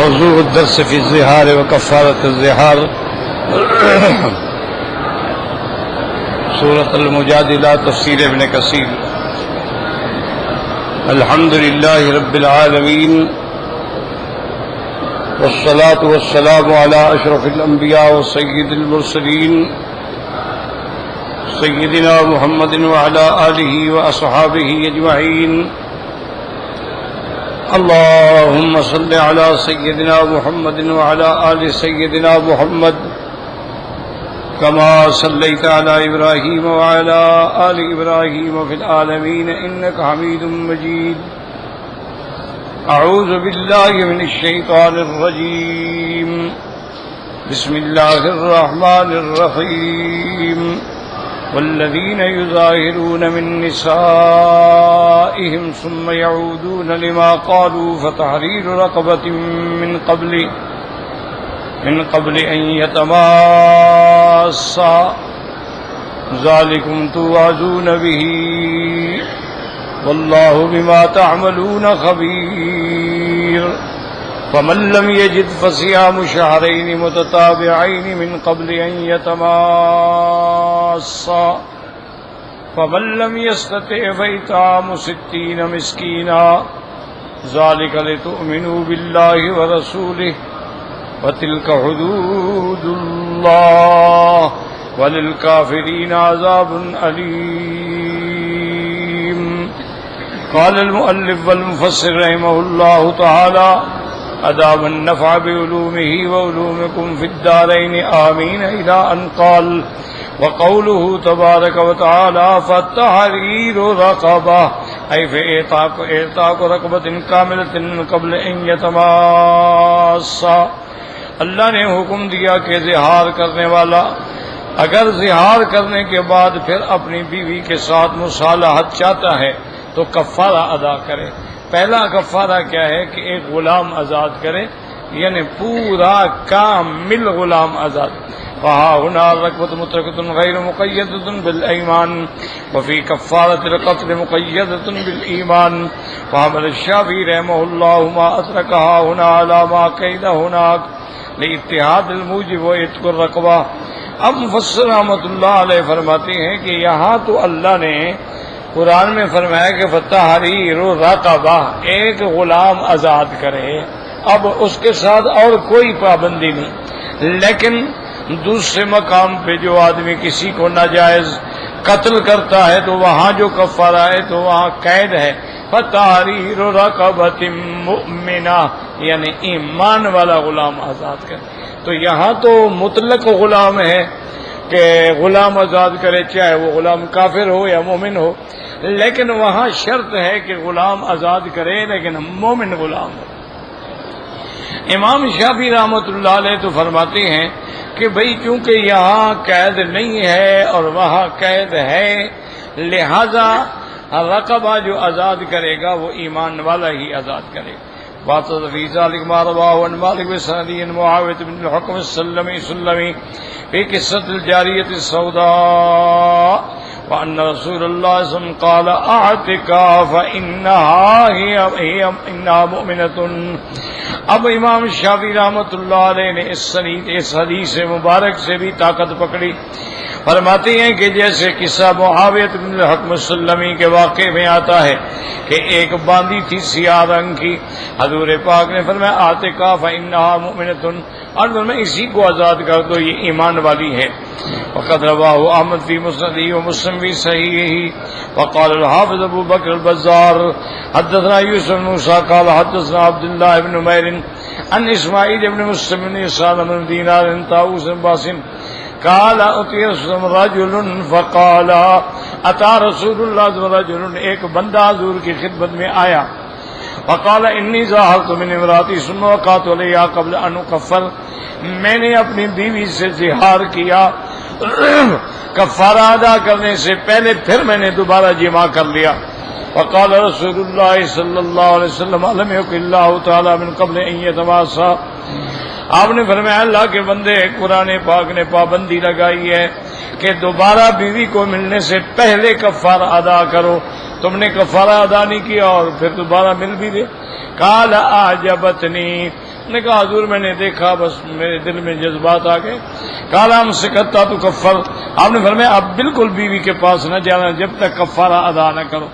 موضوع الدرس في الزهار وكفارة الزهار سورة المجادلة تفسير ابن كثير. الحمد لله رب العالمين والصلاة والسلام على أشرف الأنبياء وسيد المرسلين سيدنا محمد وعلى آله وأصحابه أجمعين. اللهم صل على سيدنا محمد وعلى آل سيدنا محمد كما صليت على إبراهيم وعلى آل إبراهيم في العالمين إنك حميد مجيد. أعوذ بالله من الشيطان الرجيم. بسم الله الرحمن الرحيم. والذين يظاهرون من نسائهم ثم يعودون لما قالوا فتحرير رقبة من قبل أن يتماسا ذلكم توعظون به والله بما تعملون خبير. فمن لم يجد فصيام شهرين متتابعين من قبل أن يتماسا فمن لم يستطع فإطعام 60 مسكينا ذلك لتؤمنوا بالله ورسوله وتلك حدود الله وللكافرين عذاب أليم. قال المؤلف والمفسر رحمه الله تعالى أدام النفع بعلومه وعلومكم في الدارين آمين إلى أن قال وقوله تبارك وتعالى فتحرير رقبة أي في إعتاق رقبة كاملة من قبل أن يتماسا. اللہ نے حکم دیا کہ زہار کرنے والا اگر زہار کرنے کے بعد پھر اپنی بیوی کے ساتھ مصالحت چاہتا ہے تو کفارہ ادا کرے. پہلا کفارہ کیا ہے کہ ایک غلام آزاد کرے، یعنی پورا کامل غلام آزاد. وہاں ہنا رقبۃ مطلقۃ غیر مقیدۃ بالایمان وفی کفارۃ القتل مقیدۃ بالایمان. وحمل الشافعی رحمہ اللہ ما اترکها هنا على ما قید هناك لاتحاد الموجب وعتق الرقبہ. اب مفسر رحمۃ اللہ علیہ فرماتے ہیں کہ یہاں تو اللہ نے قرآن میں فرمایا کہ فتحریر رقبہ ایک غلام آزاد کرے، اب اس کے ساتھ اور کوئی پابندی نہیں. لیکن دوسرے مقام پہ جو آدمی کسی کو ناجائز قتل کرتا ہے تو وہاں جو کفارہ ہے تو وہاں قید ہے فتحریر رقبۃ مؤمنہ، یعنی ایمان والا غلام آزاد کرے. تو یہاں تو مطلق غلام ہے کہ غلام آزاد کرے چاہے وہ غلام کافر ہو یا مومن ہو، لیکن وہاں شرط ہے کہ غلام آزاد کرے لیکن مومن غلام ہو. امام شافعی رحمۃ اللہ علیہ تو فرماتے ہیں کہ بھئی چونکہ یہاں قید نہیں ہے اور وہاں قید ہے، لہذا رقبہ جو آزاد کرے گا وہ ایمان والا ہی آزاد کرے گا. بات فی ذلک ما رواه عن مالک بن سعد معاویہ بن الحکم السلمی فی قصۃ الجاریۃ السوداء وان رسول اللہ صلی اللہ علیہ وسلم قال اعتقها فانها مؤمنۃ. اب امام شافعی رحمۃ اللہ علیہ نے اس حدیث مبارک سے بھی طاقت پکڑی. فرماتے ہیں کہ جیسے قصہ معاویہ بن الحکم السلمی کے واقعے میں آتا ہے کہ ایک باندی تھی سیاہ رنگ کی، حضور پاک نے فرمایا اعتقها فانها مؤمنۃ، اور میں اسی کو آزاد کر دو یہ ایمان والی ہے. وقد رواه احمد فی مسندہ ومسلم فی صحیحہ. وقال الحافظ ابو بکر البزار حدثنا یوسف بن موسیٰ قال حدثنا عبد الله بن نمیر عن اسماعیل بن مسلم بن سالم بن دینار بن طاووس بن باسم قال اتي رجل فقال اتى رسول الله رجل، ایک بندہ حضور کی خدمت میں آیا. وقال انی ظاہرت من امراتی ثم وقعت علیہا قبل ان اکفر، میں نے اپنی بیوی سے زہار کیا کفارہ ادا کرنے سے پہلے، پھر میں نے دوبارہ جماع کر لیا. وقال رسول اللہ صلی اللہ علیہ وسلم لم یکن اللہ تعالی من قبل ان یتماسا. آپ نے فرمایا اللہ کے بندے قرآن پاک نے پابندی لگائی ہے کہ دوبارہ بیوی کو ملنے سے پہلے کفارہ ادا کرو. تم نے کفارہ ادا نہیں کیا اور پھر دوبارہ مل بھی دے. قال اعجبتنی نے کہا حضور میں نے دیکھا، بس میرے دل میں جذبات آ گئے. قال ہم سکتا تو کفر، آپ نے فرمایا اب بالکل بیوی کے پاس نہ جانا جب تک کفارہ ادا نہ کرو.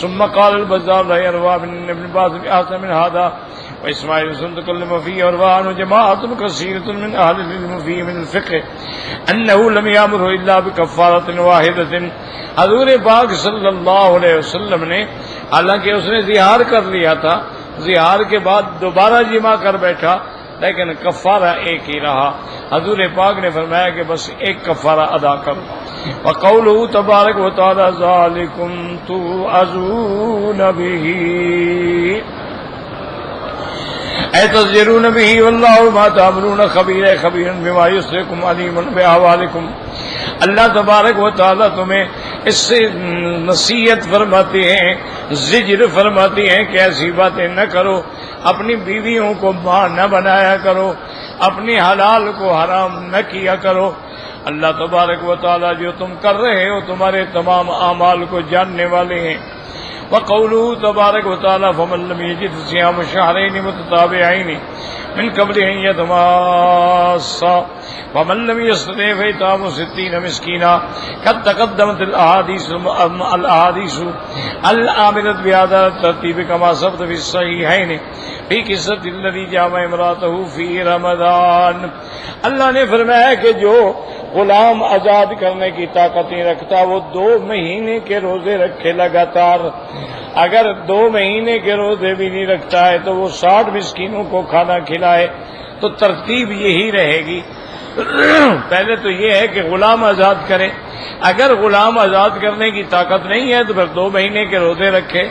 ثم قال البزار لا يروى من ابن باز بأحسن من هذا وإسماعيل تكلم فيه ورواه جماعة كثيرة من أهل العلم فيه من الفقه أنه لم يأمره إلا بكفارة واحدة. حضور پاک صلی اللہ علیہ وسلم نے حالانکہ اس نے زہار کر لیا تھا، زہار کے بعد دوبارہ جمع کر بیٹھا، لیکن کفارہ ایک ہی رہا. حضور پاک نے فرمایا کہ بس ایک کفارہ ادا کرو. وقوله تبارک و تعالی ذالکم توعظون به تزجرون به واللہ ما تعملون خبیر خبیر بما یسرکم علیم باحوالکم. اللہ تبارک و تعالی تمہیں اس سے نصیحت فرماتے ہیں، زجر فرماتے ہیں کہ ایسی باتیں نہ کرو، اپنی بیویوں کو ماں نہ بنایا کرو، اپنی حلال کو حرام نہ کیا کرو. اللہ تبارک و تعالی جو تم کر رہے ہو تمہارے تمام اعمال کو جاننے والے ہیں. وقوله تبارک و تعالی فمن لم یجد صیام شهرین متتابعین من قبل ان یتماسا ومن لم یستطع فاطعام 60 مسکینا. قد تقدمت الاحادیث الآمرة بهذا الترتیب كما ثبت في الصحیحین فی قصۃ الذی جامع امرأته فی رمضان. اللہ نے فرمایا کہ جو غلام آزاد کرنے کی طاقت نہیں رکھتا وہ 2 مہینے کے روزے رکھے لگاتار. اگر 2 مہینے کے روزے بھی نہیں رکھتا ہے تو وہ 60 مسکینوں کو کھانا کھلائے. تو ترتیب یہی رہے گی. پہلے تو یہ ہے کہ غلام آزاد کرے، اگر غلام آزاد کرنے کی طاقت نہیں ہے تو پھر 2 مہینے کے روزے رکھے.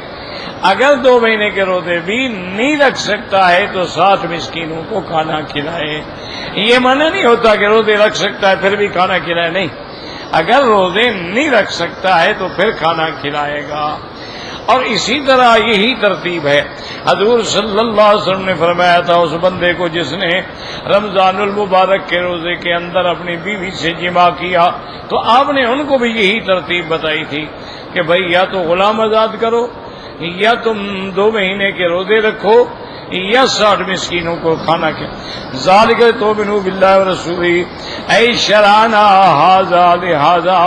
اگر 2 مہینے کے روزے بھی نہیں رکھ سکتا ہے تو 60 مسکینوں کو کھانا کھلائے. یہ معنی نہیں ہوتا کہ روزے رکھ سکتا ہے پھر بھی کھانا کھلائے، نہیں، اگر روزے نہیں رکھ سکتا ہے تو پھر کھانا کھلائے گا. اور اسی طرح یہی ترتیب ہے. حضور صلی اللہ علیہ وسلم نے فرمایا تھا اس بندے کو جس نے رمضان المبارک کے روزے کے اندر اپنی بیوی سے جمع کیا، تو آپ نے ان کو بھی یہی ترتیب بتائی تھی کہ بھئی یا تو غلام آزاد کرو، یا تم 2 مہینے کے روزے رکھو، یا 60 مسکینوں کو کھانا کھلاؤ. ذالک تؤمنوا باللہ ورسولہ اے شرعنا ھذا لہذا.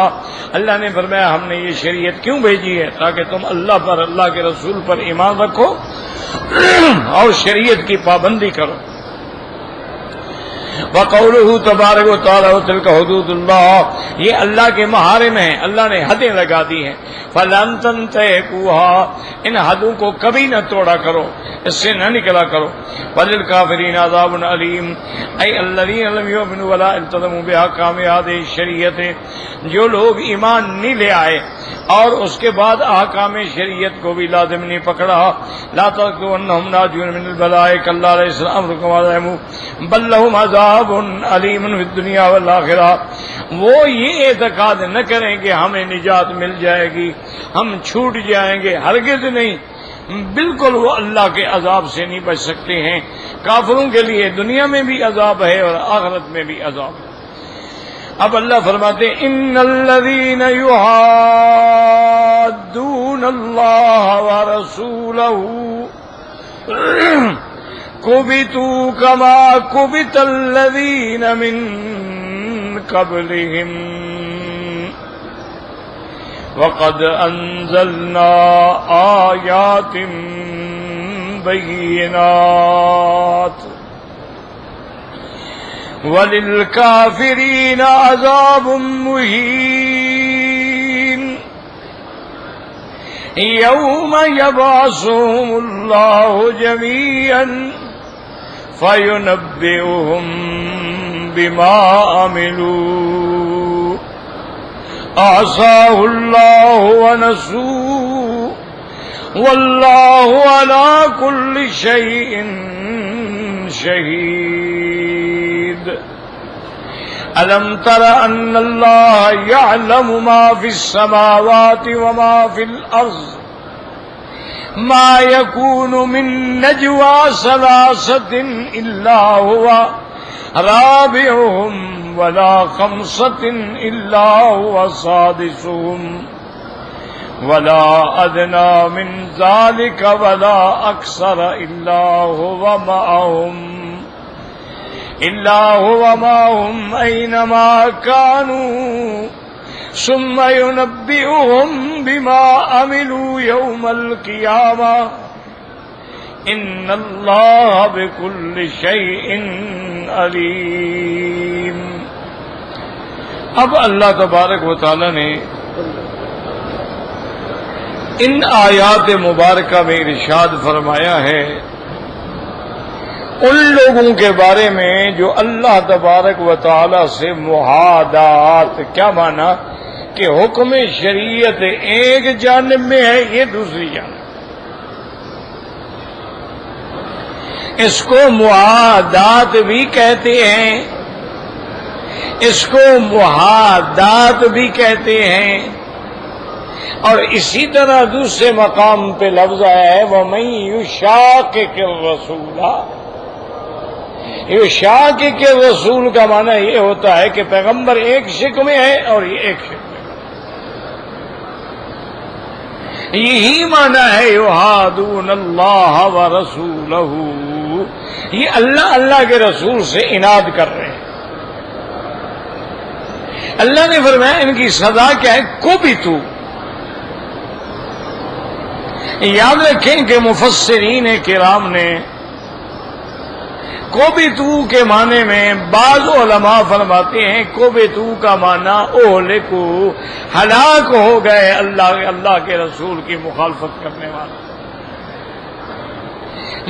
اللہ نے فرمایا ہم نے یہ شریعت کیوں بھیجی ہے؟ تاکہ تم اللہ پر، اللہ کے رسول پر ایمان رکھو اور شریعت کی پابندی کرو. وقوله تبارک و تعالی تلک حدود اللہ، یہ اللہ کے محارم ہیں، اللہ نے حدیں لگا دی ہیں. فلن تنتهكوها، ان حدوں کو کبھی نہ توڑا کرو، اس سے نہ نکلا کرو. وللکافرین عذاب علیم اے الذین لم یؤمنوا ولا التزموا باحکام هذه الشریعۃ، جو لوگ ایمان نہیں لے آئے اور اس کے بعد احکام شریعت کو بھی لازم نہیں پکڑا. لا تحسبنهم ناجون من البلاء كلا ليس الامر كما زعموا بل لهم عذاب علیم فی الدنیا والآخرہ. وہ یہ اعتقاد نہ کریں کہ ہمیں نجات مل جائے گی، ہم چھوٹ جائیں گے، ہرگز نہیں. بالکل وہ اللہ کے عذاب سے نہیں بچ سکتے ہیں. کافروں کے لیے دنیا میں بھی عذاب ہے اور آخرت میں بھی عذاب ہے. اب اللہ فرماتے ہیں ان الذین یحادون اللہ ورسولہ کبتوا کما کبت الذین من قبلہم وقد انزلنا آیات بینات وَلِلْكَافِرِينَ عَذَابٌ مُّهِينٌ يَوْمَ يَبْعَثُهُمُ اللَّهُ جَمِيعًا فَيُنَبِّئُهُم بِمَا عَمِلُوا أَحْصَاهُ اللَّهُ وَنَسُوهُ وَاللَّهُ عَلَى كُلِّ شَيْءٍ شہید. الم تر ان اللہ یعلم ما فی السماوات وما فی الارض ما یکون من نجوى ثلاثة الا هو رابعهم ولا خمسة الا هو سادسهم ولا ادنى من ذلك ولا اکثر الا هو معهم إلا هو معهم أينما كانوا ثم ينبئهم بما عملوا يوم القيامة إن الله بكل شيء عليم۔ اب اللہ تبارک و تعالی نے ان آیات مبارکہ میں ارشاد فرمایا ہے ان لوگوں کے بارے میں جو اللہ تبارک و تعالی سے معاہدات، کیا مانا کہ حکم شریعت ایک جانب میں ہے، یہ دوسری جانب، اس کو معاہدات بھی کہتے ہیں، اس کو معاہدات بھی کہتے ہیں، اور اسی طرح دوسرے مقام پہ لفظ آیا ہے وَمَن يُشَاقِقِ الرَّسُولَ۔ یشاقق الرسول کا معنی یہ ہوتا ہے کہ پیغمبر ایک شک میں ہے اور یہ ایک شک میں ہے، یہی معنی ہے یحادون اللہ ورسولہ، یہ اللہ کے رسول سے عناد کر رہے ہیں۔ اللہ نے فرمایا ان کی سزا کیا ہے، کبتو۔ یاد رکھیں کہ مفسرین کرام نے کوبتو کے معنی میں بعض علماء فرماتے ہیں کوبتو کا معنی اہلکو، ہلاک ہو گئے اللہ کے رسول کی مخالفت کرنے والے۔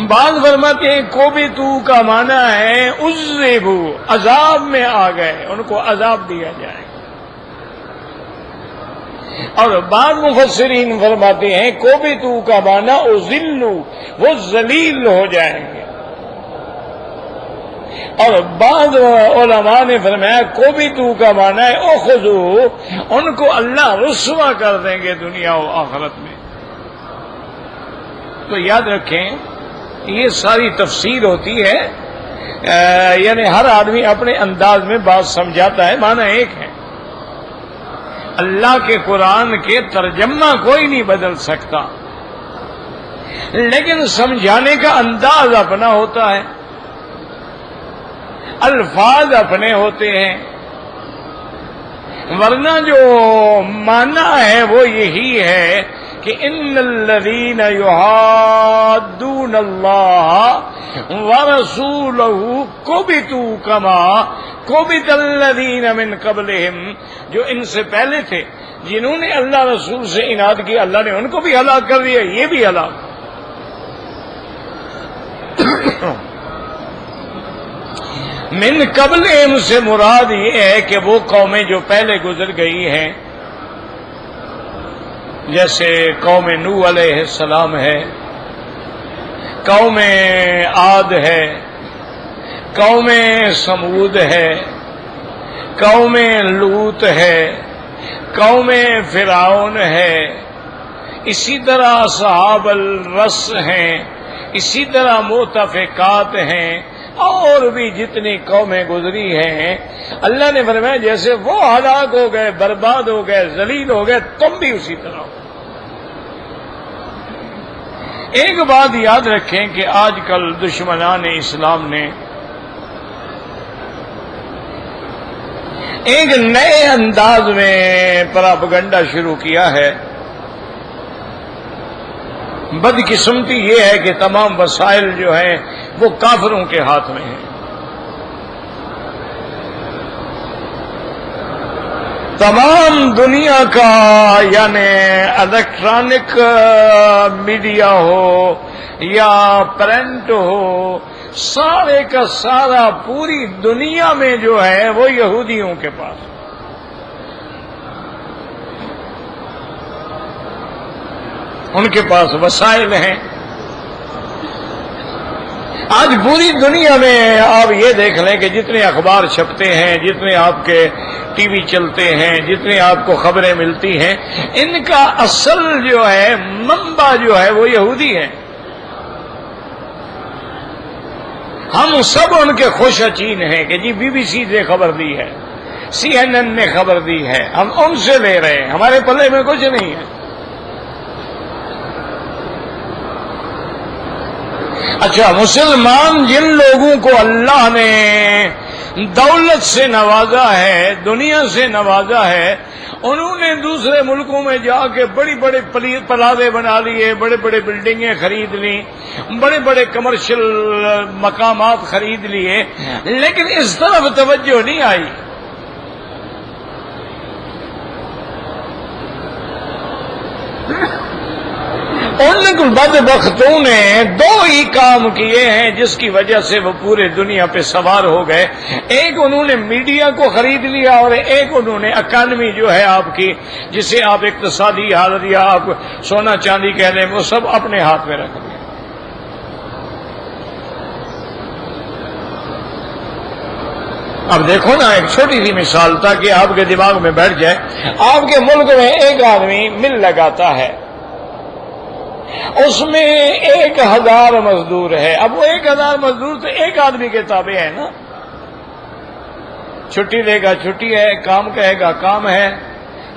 بعض فرماتے ہیں کوبتو کا معنی ہے عذبو، عذاب میں آ گئے، ان کو عذاب دیا جائے۔ اور بعض مفسرین فرماتے ہیں کوبتو کا معنی اذلو، وہ ذلیل ہو جائیں گے۔ اور بعض علماء نے فرمایا کوبتو کا معنی ہے اخذو، ان کو اللہ رسوا کر دیں گے دنیا و آخرت میں۔ تو یاد رکھیں یہ ساری تفسیر ہوتی ہے، یعنی ہر آدمی اپنے انداز میں بات سمجھاتا ہے، معنی ایک ہے۔ اللہ کے قرآن کے ترجمہ کوئی نہیں بدل سکتا، لیکن سمجھانے کا انداز اپنا ہوتا ہے، الفاظ اپنے ہوتے ہیں، ورنہ جو معنی ہے وہ یہی ہے کہ ان الذین یحادون اللہ ورسولہ کبتوا کما کبت الذین من قبلہم، جو ان سے پہلے تھے جنہوں نے اللہ رسول سے عناد کیا، اللہ نے ان کو بھی ہلاک کر دیا، یہ بھی ہلاک۔ من قبلہم سے مراد یہ ہے کہ وہ قومیں جو پہلے گزر گئی ہیں، جیسے قوم نوح علیہ السلام ہے، قوم عاد ہے، قوم سمود ہے، قوم لوط ہے، قوم فرعون ہے، اسی طرح اصحاب الرس ہیں، اسی طرح مؤتفقات ہیں، اور بھی جتنی قومیں گزری ہیں، اللہ نے فرمایا جیسے وہ ہلاک ہو گئے، برباد ہو گئے، ذلیل ہو گئے، تم بھی اسی طرح ہو۔ ایک بات یاد رکھیں کہ آج کل دشمنان اسلام نے ایک نئے انداز میں پراپگنڈا شروع کیا ہے۔ بدقسمتی یہ ہے کہ تمام وسائل جو ہیں وہ کافروں کے ہاتھ میں ہیں۔ تمام دنیا کا یعنی الیکٹرانک میڈیا ہو یا پرنٹ ہو، سارے کا سارا پوری دنیا میں جو ہے وہ یہودیوں کے پاس۔ ان کے پاس وسائل ہیں۔ آج پوری دنیا میں آپ یہ دیکھ لیں کہ جتنے اخبار چھپتے ہیں، جتنے آپ کے ٹی وی چلتے ہیں، جتنے آپ کو خبریں ملتی ہیں، ان کا اصل جو ہے منبع جو ہے وہ یہودی ہے۔ ہم سب ان کے خوش اچین ہیں کہ جی بی بی سی نے خبر دی ہے، CNN نے خبر دی ہے، ہم ان سے لے رہے ہیں، ہمارے پلے میں کچھ نہیں ہے۔ اچھا، مسلمان جن لوگوں کو اللہ نے دولت سے نوازا ہے، دنیا سے نوازا ہے، انہوں نے دوسرے ملکوں میں جا کے بڑی بڑے پلازے بنا لیے، بڑے بڑے بلڈنگیں خرید لی، بڑے بڑے کمرشل مقامات خرید لیے، لیکن اس طرف توجہ نہیں آئی۔ ان بدبختوں نے دو ہی کام کیے ہیں جس کی وجہ سے وہ پورے دنیا پہ سوار ہو گئے۔ ایک انہوں نے میڈیا کو خرید لیا، اور ایک انہوں نے اکانومی جو ہے آپ کی، جسے آپ اقتصادی حالت یا آپ سونا چاندی کہہ لیں، وہ سب اپنے ہاتھ میں رکھ لیا۔ اب دیکھو نا، ایک چھوٹی سی مثال تاکہ آپ کے دماغ میں بیٹھ جائے۔ آپ کے ملک میں ایک آدمی مل لگاتا ہے، اس میں 1000 مزدور ہے۔ اب وہ 1000 مزدور تو ایک آدمی کے تابع ہے نا، چھٹی دے گا چھٹی ہے، کام کہے گا کام ہے،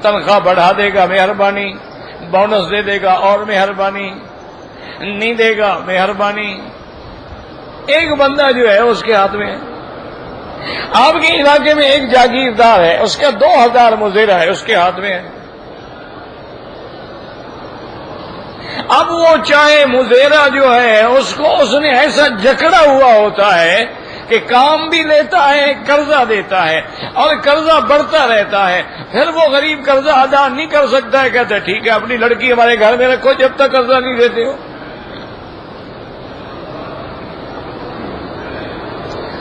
تنخواہ بڑھا دے گا مہربانی، بونس دے دے گا اور مہربانی، نہیں دے گا مہربانی۔ ایک بندہ جو ہے اس کے ہاتھ میں ہے۔ آپ کے علاقے میں ایک جاگیردار ہے، اس کا 2000 مزیرہ ہے، اس کے ہاتھ میں ہے۔ اب وہ چاہے مزیرہ جو ہے اس نے ایسا جکڑا ہوا ہوتا ہے کہ کام بھی لیتا ہے، قرضہ دیتا ہے، اور قرضہ بڑھتا رہتا ہے۔ پھر وہ غریب قرضہ ادا نہیں کر سکتا ہے، کہتا ہے ٹھیک ہے اپنی لڑکی ہمارے گھر میں رکھو جب تک قرضہ نہیں دیتے ہو،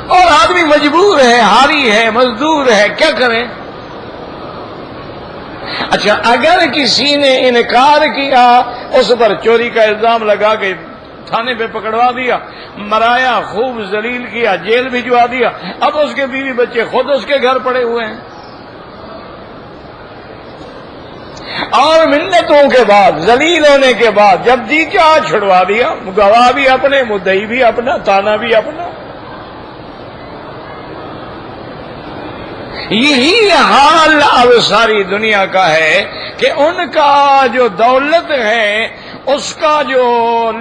اور آدمی مجبور ہے، حاری ہے، مزدور ہے، کیا کریں؟ اچھا، اگر کسی نے انکار کیا، اس پر چوری کا الزام لگا کے تھانے پہ پکڑوا دیا، مرایا، خوب ذلیل کیا، جیل بھجوا دیا، اب اس کے بیوی بچے خود اس کے گھر پڑے ہوئے ہیں، اور منتوں کے بعد، ذلیل ہونے کے بعد جب جی چاہ چھڑوا دیا، گواہ بھی اپنے، مدعی بھی اپنا، تانا بھی اپنا۔ یہی حال اب ساری دنیا کا ہے کہ ان کا جو دولت ہے، اس کا جو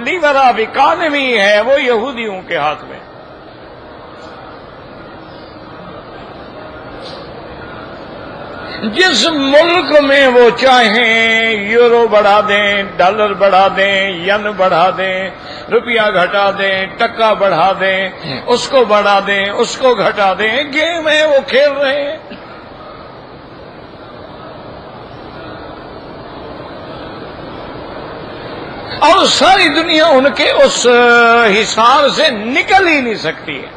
لیور آف اکانومی ہے، وہ یہودیوں کے ہاتھ میں۔ جس ملک میں وہ چاہیں یورو بڑھا دیں، ڈالر بڑھا دیں، ین بڑھا دیں، روپیہ گھٹا دیں، ٹکا بڑھا دیں، اس کو بڑھا دیں، اس کو گھٹا دیں، گیم ہے وہ کھیل رہے ہیں۔ اور ساری دنیا ان کے اس حصار سے نکل ہی نہیں سکتی ہے۔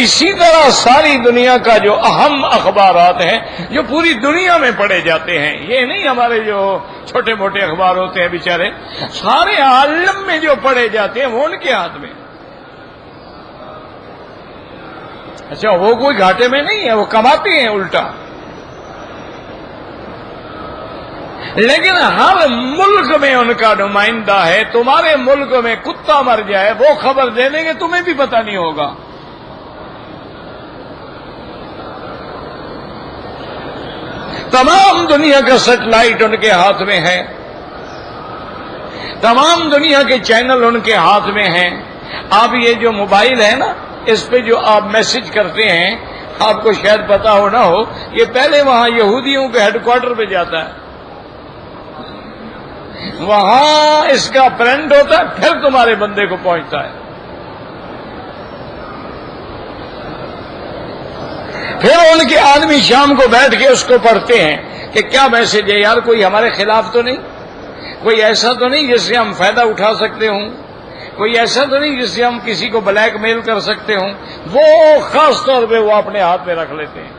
اسی طرح ساری دنیا کا جو اہم اخبارات ہیں جو پوری دنیا میں پڑھے جاتے ہیں، یہ نہیں ہمارے جو چھوٹے موٹے اخبار ہوتے ہیں بیچارے، سارے عالم میں جو پڑھے جاتے ہیں وہ ان کے ہاتھ میں۔ اچھا، وہ کوئی گھاٹے میں نہیں ہے، وہ کماتے ہیں الٹا، لیکن ہر ملک میں ان کا نمائندہ ہے۔ تمہارے ملک میں کتا مر جائے وہ خبر دے دیں گے، تمہیں بھی پتہ نہیں ہوگا۔ تمام دنیا کا سیٹلائٹ ان کے ہاتھ میں ہے، تمام دنیا کے چینل ان کے ہاتھ میں ہیں۔ آپ یہ جو موبائل ہے نا، اس پہ جو آپ میسج کرتے ہیں، آپ کو شاید پتا ہو نہ ہو، یہ پہلے وہاں یہودیوں کے ہیڈ کوارٹر پہ جاتا ہے، وہاں اس کا پرنٹ ہوتا ہے، پھر تمہارے بندے کو پہنچتا ہے۔ پھر ان کے آدمی شام کو بیٹھ کے اس کو پڑھتے ہیں کہ کیا میسج ہے یار، کوئی ہمارے خلاف تو نہیں، کوئی ایسا تو نہیں جس سے ہم فائدہ اٹھا سکتے ہوں، کوئی ایسا تو نہیں جس سے ہم کسی کو بلیک میل کر سکتے ہوں۔ وہ خاص طور پہ وہ اپنے ہاتھ میں رکھ لیتے ہیں،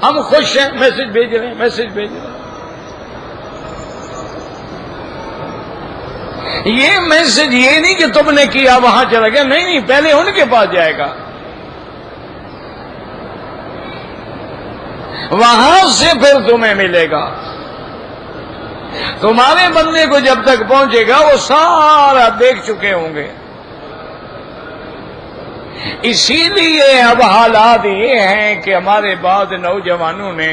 ہم خوش ہیں، میسج بھیج رہے ہیں، میسج بھیج رہے ہیں۔ یہ میسج یہ نہیں کہ تم نے کیا وہاں چلا گیا، نہیں، پہلے ان کے پاس جائے گا، وہاں سے پھر تمہیں ملے گا۔ تمہارے بندے کو جب تک پہنچے گا وہ سارا دیکھ چکے ہوں گے۔ اسی لیے اب حالات یہ ہیں کہ ہمارے بعض نوجوانوں نے،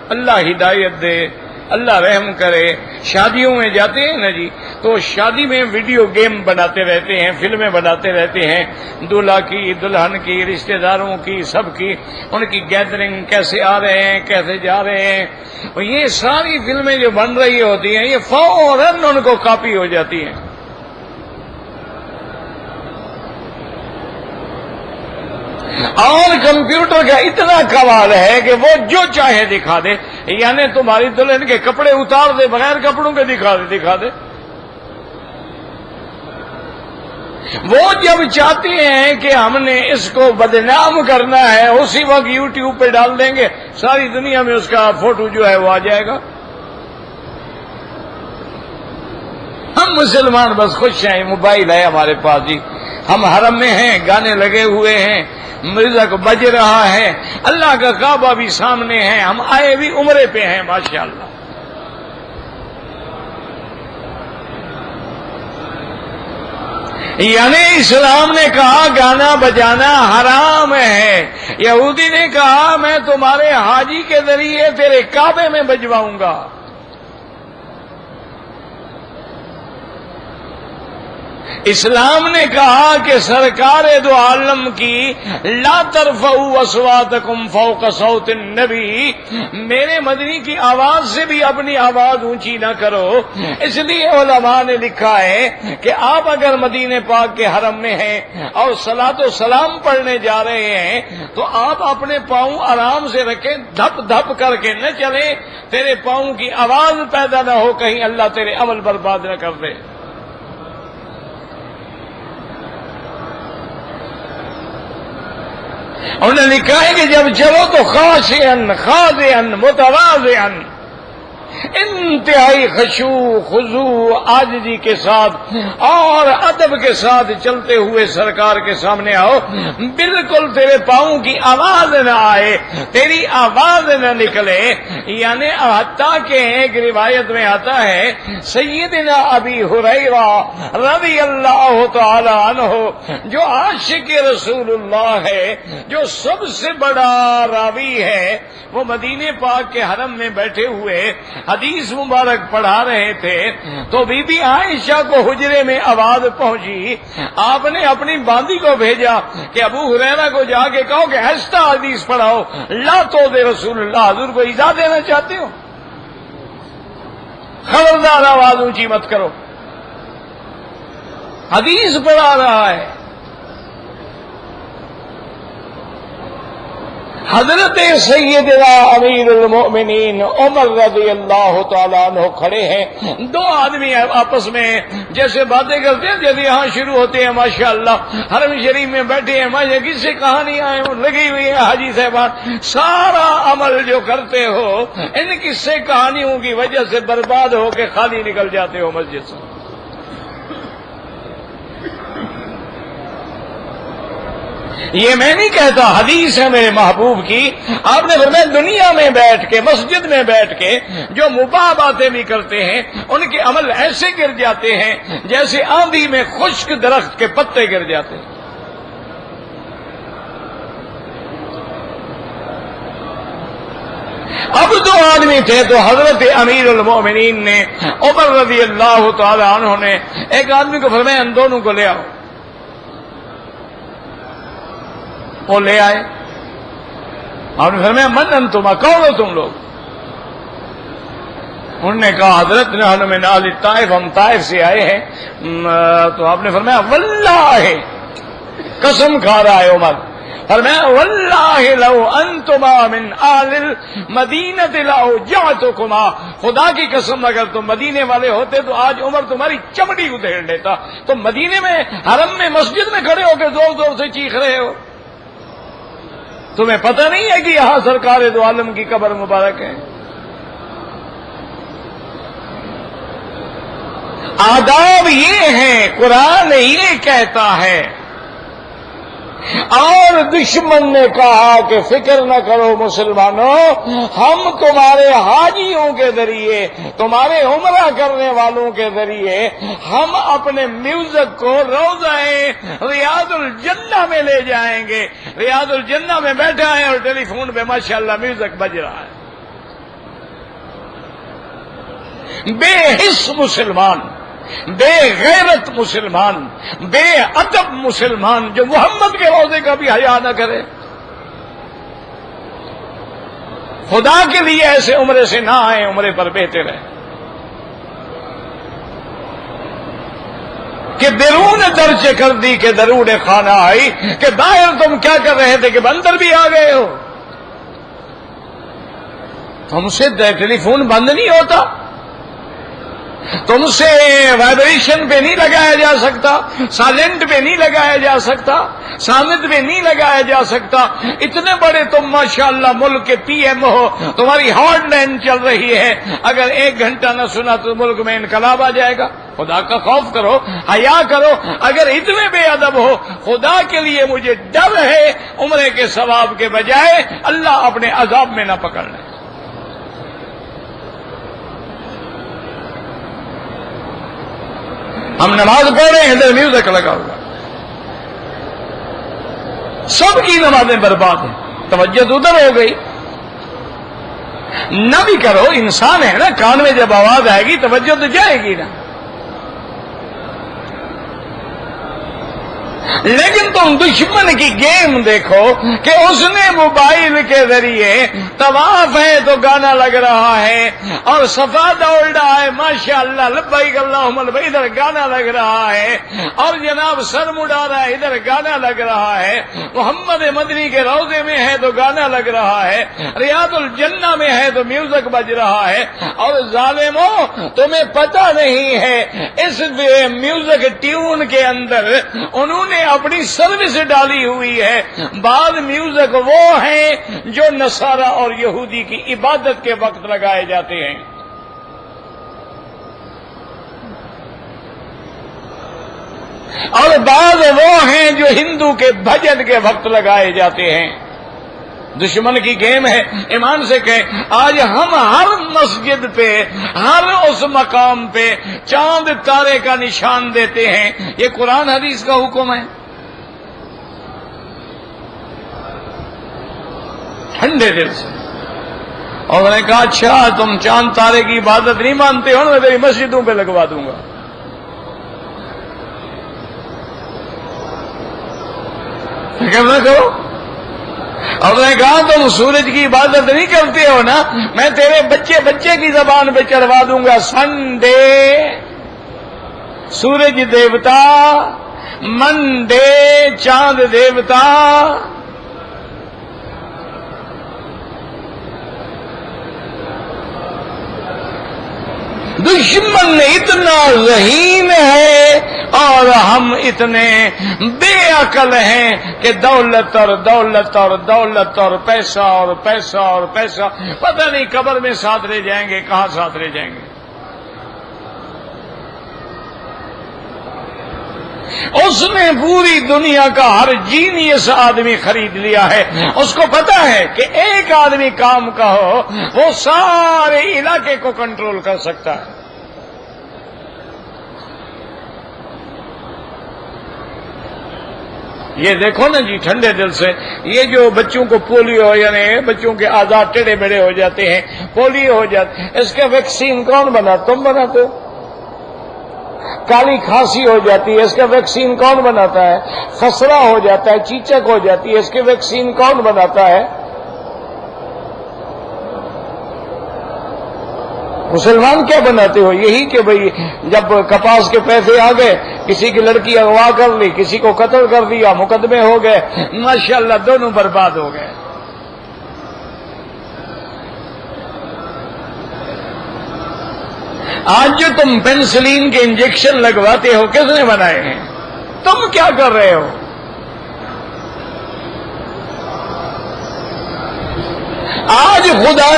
اللہ ہدایت دے، اللہ رحم کرے، شادیوں میں جاتے ہیں نا جی، تو شادی میں ویڈیو گیم بناتے رہتے ہیں، فلمیں بناتے رہتے ہیں، دولہا کی، دلہن کی، رشتہ داروں کی، سب کی، ان کی گیدرنگ کیسے آ رہے ہیں، کیسے جا رہے ہیں، اور یہ ساری فلمیں جو بن رہی ہوتی ہیں یہ فوراً ان کو کاپی ہو جاتی ہیں۔ اور کمپیوٹر کا اتنا کمال ہے کہ وہ جو چاہے دکھا دے، یعنی تمہاری دلہن کے کپڑے اتار دے، بغیر کپڑوں کے دکھا دے۔ وہ جب چاہتے ہیں کہ ہم نے اس کو بدنام کرنا ہے، اسی وقت یوٹیوب پہ ڈال دیں گے، ساری دنیا میں اس کا فوٹو جو ہے وہ آ جائے گا۔ ہم مسلمان بس خوش ہیں، موبائل ہے ہمارے پاس جی، ہم حرم میں ہیں، گانے لگے ہوئے ہیں، میوزک بج رہا ہے، اللہ کا کعبہ بھی سامنے ہے، ہم آئے بھی عمرے پہ ہیں ماشاءاللہ۔ یعنی اسلام نے کہا گانا بجانا حرام ہے، یہودی نے کہا میں تمہارے حاجی کے ذریعے تیرے کعبے میں بجواؤں گا۔ اسلام نے کہا کہ سرکار دو عالم کی لا ترفعوا اصواتکم فوق صوت النبی، میرے مدنی کی آواز سے بھی اپنی آواز اونچی نہ کرو۔ اس لیے علماء نے لکھا ہے کہ آپ اگر مدینے پاک کے حرم میں ہیں اور صلاۃ و سلام پڑھنے جا رہے ہیں تو آپ اپنے پاؤں آرام سے رکھیں، دھپ دھپ کر کے نہ چلیں، تیرے پاؤں کی آواز پیدا نہ ہو، کہیں اللہ تیرے عمل برباد نہ کر دے۔ انہوں نے لکھا ہے کہ جب چلو تو خاشعن خاضعن متواضعن، انتہائی خشوع خضوع عاجزی کے ساتھ اور ادب کے ساتھ چلتے ہوئے سرکار کے سامنے آؤ، بالکل تیرے پاؤں کی آواز نہ آئے، تیری آواز نہ نکلے۔ یعنی حتیٰ کہ ایک روایت میں آتا ہے سیدنا ابی ہریرہ رضی اللہ تعالی عنہ جو عاشق رسول اللہ ہے، جو سب سے بڑا راوی ہے، وہ مدینے پاک کے حرم میں بیٹھے ہوئے حدیث مبارک پڑھا رہے تھے تو بی بی عائشہ کو حجرے میں آواز پہنچی، آپ نے اپنی باندی کو بھیجا کہ ابو ہریرہ کو جا کے کہو کہ ایسا حدیث پڑھاؤ، لا تو دے رسول اللہ، حضور کو ایذا دینا چاہتے ہو، خبردار آواز اونچی مت کرو، حدیث پڑھا رہا ہے۔ حضرت سیدنا امیر المؤمنین عمر رضی اللہ تعالیٰ عنہ کھڑے ہیں، دو آدمی آپس میں جیسے باتیں کرتے ہیں، جب یہاں شروع ہوتے ہیں ماشاءاللہ حرم شریف میں بیٹھے ہیں، ماشاء کس سے کہانی آئے لگی ہوئی ہے، حاجی صاحبان سارا عمل جو کرتے ہو ان قصے کہانیوں کی وجہ سے برباد ہو کے خالی نکل جاتے ہو مسجد سے۔ یہ میں نہیں کہتا، حدیث ہے میرے محبوب کی، آپ نے فرمایا دنیا میں بیٹھ کے، مسجد میں بیٹھ کے جو مباح باتیں بھی کرتے ہیں ان کے عمل ایسے گر جاتے ہیں جیسے آندھی میں خشک درخت کے پتے گر جاتے ہیں۔ اب دو آدمی تھے تو حضرت امیر المؤمنین نے عمر رضی اللہ تعالی عنہ نے ایک آدمی کو فرمایا ان دونوں کو لے آؤ، وہ لے آئے، آپ نے فرمایا من انتم، کون ہو تم لوگ؟ انہوں نے کہا حضرت نحن من اہل الطائف، ہم طائف سے آئے ہیں۔ تو آپ نے فرمایا واللہ، قسم کھا رہا ہے عمر، فرمایا واللہ لو انتما من اہل المدینہ لاوجعتکما، خدا کی قسم اگر تم مدینے والے ہوتے تو آج عمر تمہاری چمڑی ادھیڑ لیتا۔ تم مدینے میں حرم میں مسجد میں کھڑے ہو کے زور زور سے چیخ رہے ہو، تمہیں پتہ نہیں ہے کہ یہاں سرکار دو عالم کی قبر مبارک ہے؟ آداب یہ ہیں، قرآن یہ کہتا ہے، اور دشمن نے کہا کہ فکر نہ کرو مسلمانوں، ہم تمہارے حاجیوں کے ذریعے، تمہارے عمرہ کرنے والوں کے ذریعے ہم اپنے میوزک کو روضہ ریاض الجنہ میں لے جائیں گے۔ ریاض الجنہ میں بیٹھا ہے اور ٹیلی فون پہ ماشاءاللہ میوزک بج رہا ہے۔ بے حس مسلمان، بے غیرت مسلمان، بے ادب مسلمان جو محمد کے روضے کا بھی حیا نہ کرے. خدا کے لیے ایسے عمرے سے نہ آئے، عمرے پر بہتے رہے. کہ بیرون درچے کر دی کہ درود خانہ آئی، کہ باہر تم کیا کر رہے تھے کہ اندر بھی آ گئے ہو. تم سے ٹیلی فون بند نہیں ہوتا، تم سے وائبریشن پہ نہیں لگایا جا سکتا، سائلنٹ پہ نہیں لگایا جا سکتا، سامد پہ نہیں لگایا جا سکتا. اتنے بڑے تم ماشاءاللہ ملک کے پی ایم ہو، تمہاری ہارڈ لائن چل رہی ہے، اگر 1 گھنٹہ نہ سنا تو ملک میں انقلاب آ جائے گا. خدا کا خوف کرو، حیا کرو. اگر اتنے بے ادب ہو، خدا کے لیے مجھے ڈر ہے عمرے کے ثواب کے بجائے اللہ اپنے عذاب میں نہ پکڑ لے. ہم نماز پڑھ رہے ہیں، ادھر میوزک لگا ہوگا، سب کی نمازیں برباد ہیں، توجہ ادھر ہو گئی. نہ بھی کرو، انسان ہے نا، کان میں جب آواز آئے گی توجہ تو جائے گی نا. لیکن تم دشمن کی گیم دیکھو کہ اس نے موبائل کے ذریعے طواف ہے تو گانا لگ رہا ہے، اور صفا دوڑ رہا ہے ماشاءاللہ لبیک اللہم لبیک، ادھر گانا لگ رہا ہے، اور جناب سر مڑا رہا ہے ادھر گانا لگ رہا ہے. محمد مدنی کے روضے میں ہے تو گانا لگ رہا ہے، ریاض الجنہ میں ہے تو میوزک بج رہا ہے. اور ظالموں تمہیں پتہ نہیں ہے اس میوزک ٹیون کے اندر انہوں نے اپنی سروس ڈالی ہوئی ہے. بعض میوزک وہ ہیں جو نصارہ اور یہودی کی عبادت کے وقت لگائے جاتے ہیں، اور بعض وہ ہیں جو ہندو کے بھجن کے وقت لگائے جاتے ہیں. دشمن کی گیم ہے. ایمان سے کہیں آج ہم ہر مسجد پہ، ہر اس مقام پہ چاند تارے کا نشان دیتے ہیں. یہ قرآن حدیث کا حکم ہے. ٹھنڈے دل سے. اور میں نے کہا اچھا تم چاند تارے کی عبادت نہیں مانتے ہو، میں تیری مسجدوں پہ لگوا دوں گا. نہ کرو. اور میں نے کہا تم سورج کی عبادت نہیں کرتے ہو نا، میں تیرے بچے کی زبان پہ چڑھوا دوں گا سنڈے سورج دیوتا، منڈے چاند دیوتا. دشمن اتنا ذہین ہے اور ہم اتنے بے عقل ہیں کہ دولت اور دولت اور دولت اور پیسہ اور پیسہ اور پیسہ، پتہ نہیں قبر میں ساتھ رہ جائیں گے، کہاں ساتھ رہ جائیں گے. اس نے پوری دنیا کا ہر جینیس آدمی خرید لیا ہے. اس کو پتا ہے کہ ایک آدمی کام کا ہو وہ سارے علاقے کو کنٹرول کر سکتا ہے. یہ دیکھو نا جی ٹھنڈے دل سے، یہ جو بچوں کو پولیو یعنی بچوں کے آزاد ٹیڑے بیڑے ہو جاتے ہیں، پولیو ہو جاتے، اس کے ویکسین کون بنا؟ تم بناتے ہو. کالی کھانسی ہو جاتی ہے، اس کا ویکسین کون بناتا ہے؟ خسرہ ہو جاتا ہے، چیچک ہو جاتی ہے، اس کی ویکسین کون بناتا ہے؟ مسلمان کیا بناتے ہو؟ یہی کہ بھئی جب کپاس کے پیسے آ گئے، کسی کی لڑکی اغوا کر لی، کسی کو قتل کر دیا، مقدمے ہو گئے، ماشاءاللہ دونوں برباد ہو گئے. آج جو تم پینسلین کے انجیکشن لگواتے ہو کس نے بنائے ہیں؟ تم کیا کر رہے ہو؟ آج خدا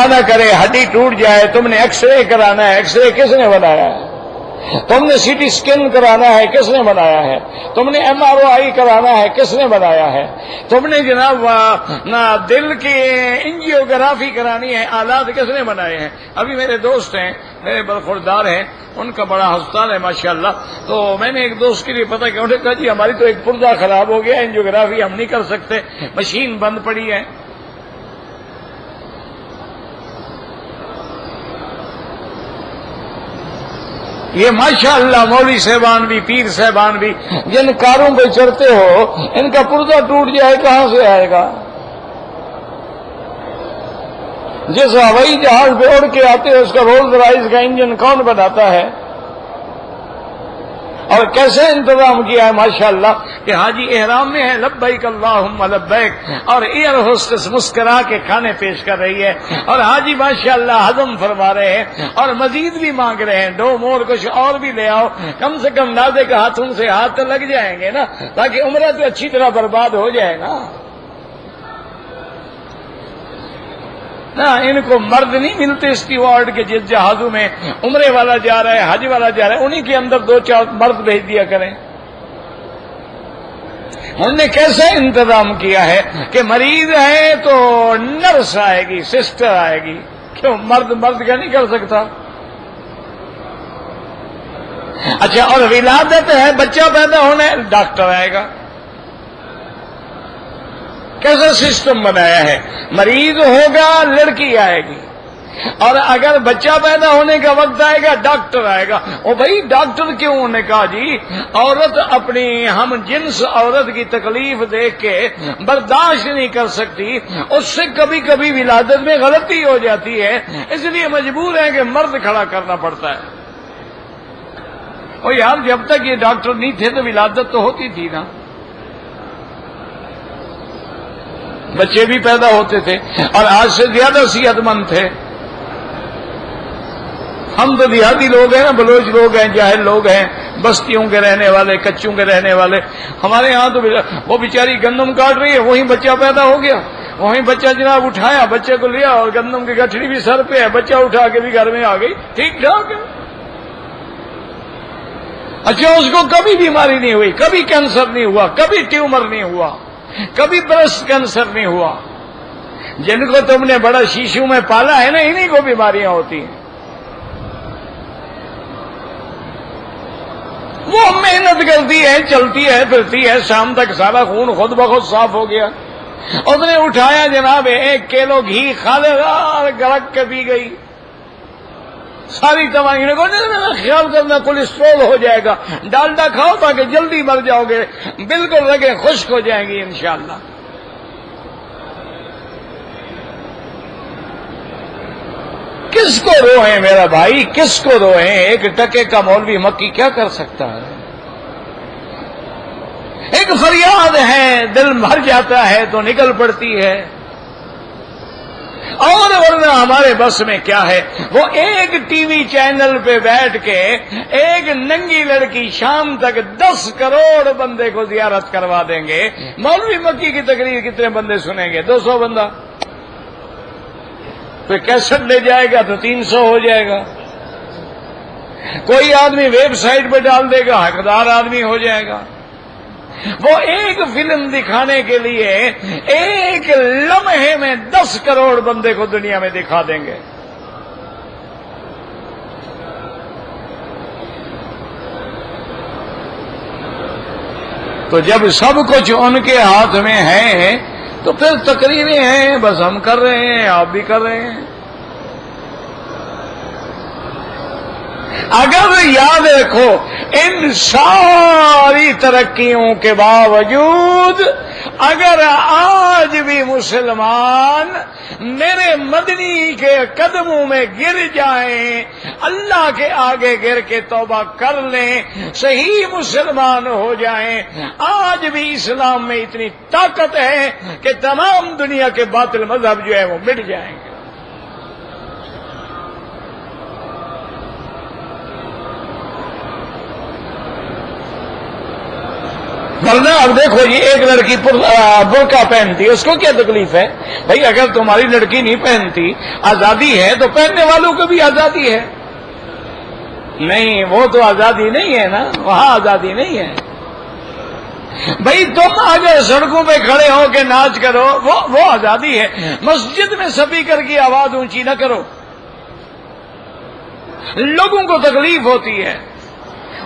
نہ کرے ہڈی ٹوٹ جائے، تم نے ایکس رے کرانا ہے، ایکس رے کس نے بنایا ہے؟ تم نے سی ٹی اسکین کرانا ہے، کس نے بنایا ہے؟ تم نے ایم آر او آئی کرانا ہے، کس نے بنایا ہے؟ تم نے جناب دل کی انجیوگرافی کرانی ہے، آلات کس نے بنائے ہیں؟ ابھی میرے دوست ہیں، میرے برخوردار ہیں، ان کا بڑا ہسپتال ہے ماشاءاللہ. تو میں نے ایک دوست کے لیے پتہ کیا، انہوں نے کہا جی ہماری تو ایک پرزہ خراب ہو گیا، انجیوگرافی ہم نہیں کر سکتے، مشین بند پڑی ہے. یہ ماشاءاللہ مولوی صاحبان بھی پیر صاحبان بھی جن کاروں پہ چڑھتے ہو، ان کا پردہ ٹوٹ جائے کہاں سے آئے گا؟ جس ہوائی جہاز پہ اڑ کے آتے ہیں اس کا رولز رائس کا انجن کون بناتا ہے؟ اور کیسے انتظام کیا ہے ماشاءاللہ کہ حاجی احرام میں ہے لبیک اللہم لبیک، اور ایئر ہوسٹس مسکرا کے کھانے پیش کر رہی ہے، اور حاجی ماشاءاللہ ہضم فرما رہے ہیں اور مزید بھی مانگ رہے ہیں، 2 مور کچھ اور بھی لے آؤ، کم سے کم نازے کے ہاتھوں سے ہاتھ تو لگ جائیں گے نا، تاکہ عمرہ تو اچھی طرح برباد ہو جائے نا۔ ان کو مرد نہیں ملتے اسٹیوارڈ کے جس جہازوں میں عمرے والا جا رہا ہے حج والا جا رہا ہے، انہی کے اندر 2-4 مرد بھیج دیا کریں۔ انہوں نے کیسے انتظام کیا ہے کہ مریض ہے تو نرس آئے گی، سسٹر آئے گی، کیوں مرد کا نہیں کر سکتا؟ اچھا، اور ولادت ہے، بچہ پیدا ہونا ہے، ڈاکٹر آئے گا۔ کیسا سسٹم بنایا ہے؟ مریض ہوگا لڑکی آئے گی، اور اگر بچہ پیدا ہونے کا وقت آئے گا ڈاکٹر آئے گا۔ او بھائی ڈاکٹر کیوں؟ نے کہا جی عورت اپنی ہم جنس عورت کی تکلیف دیکھ کے برداشت نہیں کر سکتی، اس سے کبھی کبھی ولادت میں غلطی ہو جاتی ہے، اس لیے مجبور ہے کہ مرد کھڑا کرنا پڑتا ہے۔ او یار جب تک یہ ڈاکٹر نہیں تھے تو ولادت تو ہوتی تھی نا، بچے بھی پیدا ہوتے تھے، اور آج سے زیادہ صحت مند تھے۔ ہم تو دیہاتی لوگ ہیں نا، بلوچ لوگ ہیں، جاہل لوگ ہیں، بستیوں کے رہنے والے، کچوں کے رہنے والے۔ ہمارے ہاں تو وہ بیچاری گندم کاٹ رہی ہے، وہیں بچہ پیدا ہو گیا، وہیں بچہ جناب اٹھایا، بچے کو لیا، اور گندم کی گٹھڑی بھی سر پہ ہے، بچہ اٹھا کے بھی گھر میں آ گئی، ٹھیک ٹھاک ہے۔ اچھا، اس کو کبھی بیماری نہیں ہوئی، کبھی کینسر نہیں ہوا، کبھی ٹیومر نہیں ہوا، کبھی برسٹ کینسر نہیں ہوا۔ جن کو تم نے بڑا شیشو میں پالا ہے نا، انہی کو بیماریاں ہوتی ہیں۔ وہ محنت کرتی ہے، چلتی ہے، پھرتی ہے، شام تک سارا خون خود بخود صاف ہو گیا۔ اس نے اٹھایا جناب 1 کلو گھی خالدار گرک کے پی گئی، ساری توانائی کو خیال کرنا کولیسٹرول ہو جائے گا، ڈالڈا کھاؤ تاکہ جلدی مر جاؤ گے، بالکل رگیں خشک ہو جائیں گی انشاءاللہ۔ کس کو روئیں میرا بھائی، کس کو روئیں؟ 1 ٹکے کا مولوی مکی کیا کر سکتا ہے؟ ایک فریاد ہے، دل بھر جاتا ہے تو نکل پڑتی ہے، اور ورنہ ہمارے بس میں کیا ہے؟ وہ ایک ٹی وی چینل پہ بیٹھ کے ایک ننگی لڑکی شام تک 10 کروڑ بندے کو زیارت کروا دیں گے۔ مولوی مکی کی تقریر کتنے بندے سنیں گے؟ 200 بندہ، کوئی کیسٹ لے جائے گا تو 300 ہو جائے گا، کوئی آدمی ویب سائٹ پہ ڈال دے گا، حقدار آدمی ہو جائے گا۔ وہ ایک فلم دکھانے کے لیے ایک لمحے میں 10 کروڑ بندے کو دنیا میں دکھا دیں گے۔ تو جب سب کچھ ان کے ہاتھ میں ہے تو پھر تقریریں ہیں، بس ہم کر رہے ہیں، آپ بھی کر رہے ہیں۔ اگر یاد رکھو ان ساری ترقیوں کے باوجود اگر آج بھی مسلمان میرے مدنی کے قدموں میں گر جائیں، اللہ کے آگے گر کے توبہ کر لیں، صحیح مسلمان ہو جائیں، آج بھی اسلام میں اتنی طاقت ہے کہ تمام دنیا کے باطل مذہب جو ہے وہ مٹ جائیں گے۔ ورنہ اب دیکھو جی، ایک لڑکی برقع پہنتی ہے، اس کو کیا تکلیف ہے؟ بھائی اگر تمہاری لڑکی نہیں پہنتی، آزادی ہے تو پہننے والوں کو بھی آزادی ہے۔ نہیں، وہ تو آزادی نہیں ہے نا، وہاں آزادی نہیں ہے۔ بھائی تم اگر سڑکوں پہ کھڑے ہو کے ناچ کرو، وہ آزادی ہے۔ مسجد میں اسپیکر کی آواز اونچی نہ کرو، لوگوں کو تکلیف ہوتی ہے،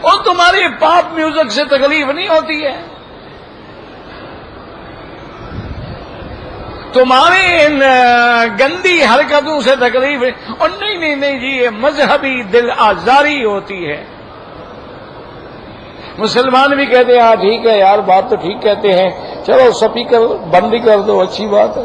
اور تمہاری پاپ میوزک سے تکلیف نہیں ہوتی ہے۔ تمہاری ان گندی حرکتوں سے تکلیف ہے. اور نہیں جی، یہ مذہبی دل آزاری ہوتی ہے. مسلمان بھی کہتے ہیں ہاں ٹھیک ہے یار، بات تو ٹھیک کہتے ہیں، چلو سپیکر بند کر دو، اچھی بات ہے.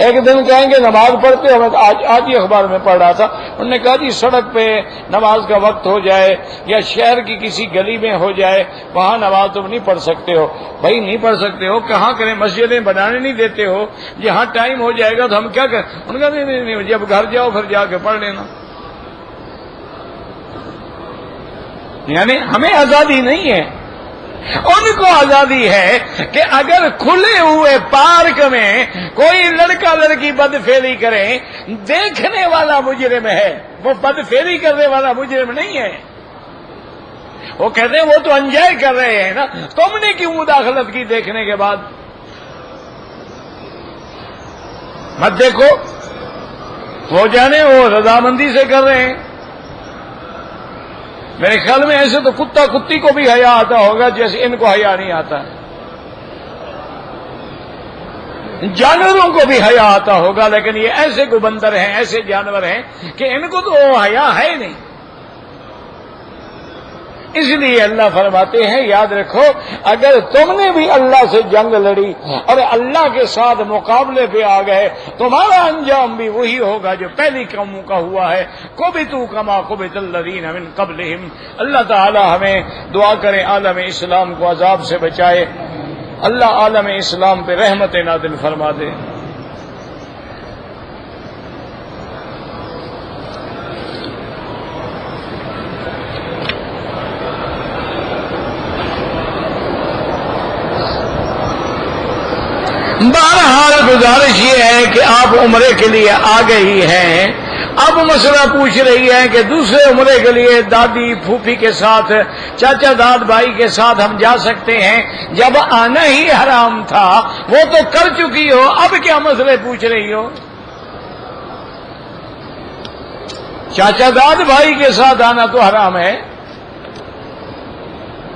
ایک دن کہیں گے نماز پڑھتے ہو، آج ہی اخبار میں پڑھ رہا تھا، انہوں نے کہا جی سڑک پہ نماز کا وقت ہو جائے یا شہر کی کسی گلی میں ہو جائے، وہاں نماز تم نہیں پڑھ سکتے ہو. بھائی نہیں پڑھ سکتے ہو کہاں کریں؟ مسجدیں بنانے نہیں دیتے ہو، جہاں ٹائم ہو جائے گا تو ہم کیا کریں؟ انہوں نے کہا نہیں، جب گھر جاؤ پھر جا کے پڑھ لینا. یعنی ہمیں آزادی نہیں ہے، ان کو آزادی ہے کہ اگر کھلے ہوئے پارک میں کوئی لڑکا لڑکی بدفعلی کرے، دیکھنے والا مجرم ہے، وہ بدفعلی کرنے والا مجرم نہیں ہے. وہ کہتے ہیں وہ تو انجوائے کر رہے ہیں نا، تم نے کیوں مداخلت کی دیکھنے کے بعد؟ مت دیکھو، وہ جانے وہ رضامندی سے کر رہے ہیں. میرے خیال میں ایسے تو کتا کتی کو بھی حیا آتا ہوگا جیسے ان کو حیا نہیں آتا ہے. جانوروں کو بھی حیا آتا ہوگا، لیکن یہ ایسے کو بندر ہیں، ایسے جانور ہیں کہ ان کو تو حیا ہے نہیں. اس لیے اللہ فرماتے ہیں یاد رکھو، اگر تم نے بھی اللہ سے جنگ لڑی اور اللہ کے ساتھ مقابلے پہ آ گئے، تمہارا انجام بھی وہی ہوگا جو پہلی قوموں کا ہوا ہے. کبتوا کما کبت الذین من قبلہم. اللہ تعالی ہمیں دعا کریں عالم اسلام کو عذاب سے بچائے. اللہ عالم اسلام پہ رحمت نازل فرما دے. بہرحال گزارش یہ ہے کہ آپ عمرے کے لیے آ گئی ہیں. اب مسئلہ پوچھ رہی ہے کہ دوسرے عمرے کے لیے دادی پھوپھی کے ساتھ، چاچا داد بھائی کے ساتھ ہم جا سکتے ہیں؟ جب آنا ہی حرام تھا وہ تو کر چکی ہو، اب کیا مسئلے پوچھ رہی ہو؟ چاچا داد بھائی کے ساتھ آنا تو حرام ہے،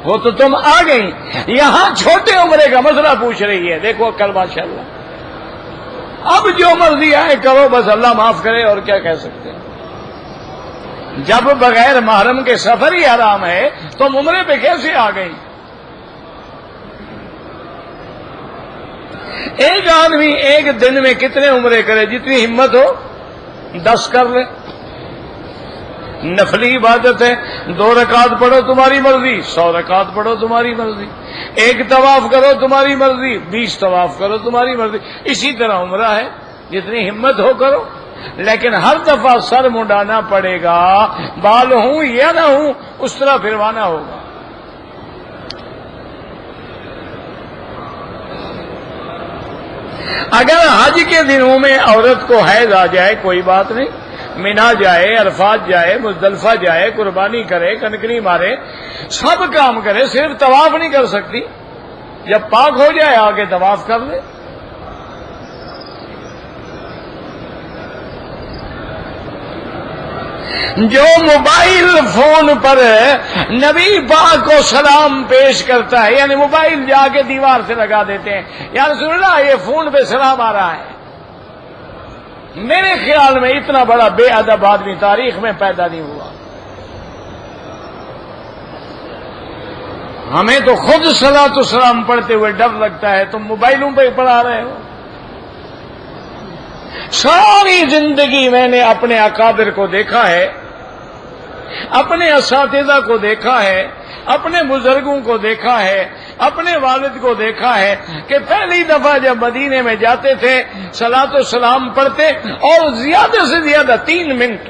وہ تو تم آ گئی. یہاں چھوٹے عمرے کا مسئلہ پوچھ رہی ہے. دیکھو کل ماشاءاللہ اب جو مرضی آئے کرو، بس اللہ معاف کرے، اور کیا کہہ سکتے ہیں. جب بغیر محرم کے سفر ہی حرام ہے تو عمرے پہ کیسے آ گئی؟ ایک آدمی ایک دن میں کتنے عمرے کرے؟ جتنی ہمت ہو 10 کر لے. نفلی عبادت ہے، 2 رکعت پڑھو تمہاری مرضی، 100 رکعت پڑھو تمہاری مرضی. 1 طواف کرو تمہاری مرضی، 20 طواف کرو تمہاری مرضی. اسی طرح عمرہ ہے، جتنی ہمت ہو کرو، لیکن ہر دفعہ سر منڈانا پڑے گا. بال ہوں یا نہ ہوں اس طرح پھروانا ہوگا. اگر حج کے دنوں میں عورت کو حیض آ جائے کوئی بات نہیں، مینا جائے، عرفات جائے، مزدلفہ جائے، قربانی کرے، کنکری مارے، سب کام کرے، صرف طواف نہیں کر سکتی. جب پاک ہو جائے آگے طواف کر لے. جو موبائل فون پر نبی پاک کو سلام پیش کرتا ہے، یعنی موبائل جا کے دیوار سے لگا دیتے ہیں، یا رسول اللہ یہ فون پہ سلام آ رہا ہے، میرے خیال میں اتنا بڑا بے ادب آدمی تاریخ میں پیدا نہیں ہوا. ہمیں تو خود صلاۃ و سلام پڑھتے ہوئے ڈر لگتا ہے، تم موبائلوں پہ پڑھا رہے ہو. ساری زندگی میں نے اپنے اکابر کو دیکھا ہے، اپنے اساتذہ کو دیکھا ہے، اپنے بزرگوں کو دیکھا ہے، اپنے والد کو دیکھا ہے کہ پہلی دفعہ جب مدینے میں جاتے تھے صلاۃ و سلام پڑھتے، اور زیادہ سے زیادہ 3 منٹ،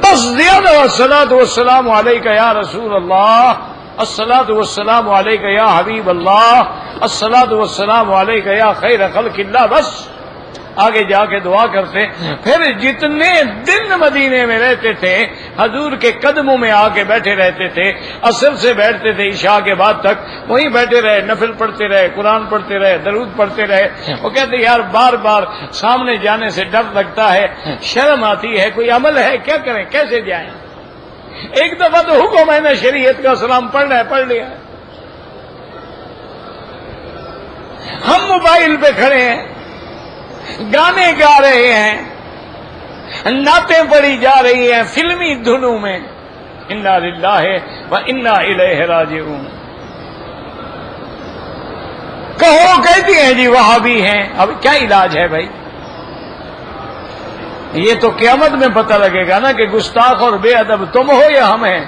بس زیادہ. الصلاۃ والسلام علیک یا رسول اللہ، الصلاۃ والسلام علیک یا حبیب اللہ، الصلاۃ والسلام علیک یا خیر خلق اللہ. بس آگے جا کے دعا کرتے. پھر جتنے دن مدینے میں رہتے تھے حضور کے قدموں میں آ کے بیٹھے رہتے تھے. عصر سے بیٹھتے تھے عشاء کے بعد تک وہیں بیٹھے رہے، نفل پڑھتے رہے، قرآن پڑھتے رہے، درود پڑھتے رہے. وہ کہتے یار بار بار سامنے جانے سے ڈر لگتا ہے، شرم آتی ہے، کوئی عمل ہے کیا کریں، کیسے جائیں. ایک دفعہ تو حکم ہے نا شریعت کا، سلام پڑھنا ہے پڑھ لیا. ہم موبائل پہ کھڑے ہیں، گانے گا رہے ہیں، نعتیں پڑھی جا رہی ہیں فلمی دھنوں میں، انا للہ و انا الیہ راجعون۔ کہو کہتی ہیں جی وہابی ہیں، اب کیا علاج ہے بھائی؟ یہ تو قیامت میں پتہ لگے گا نا کہ گستاخ اور بے ادب تم ہو یا ہم ہیں۔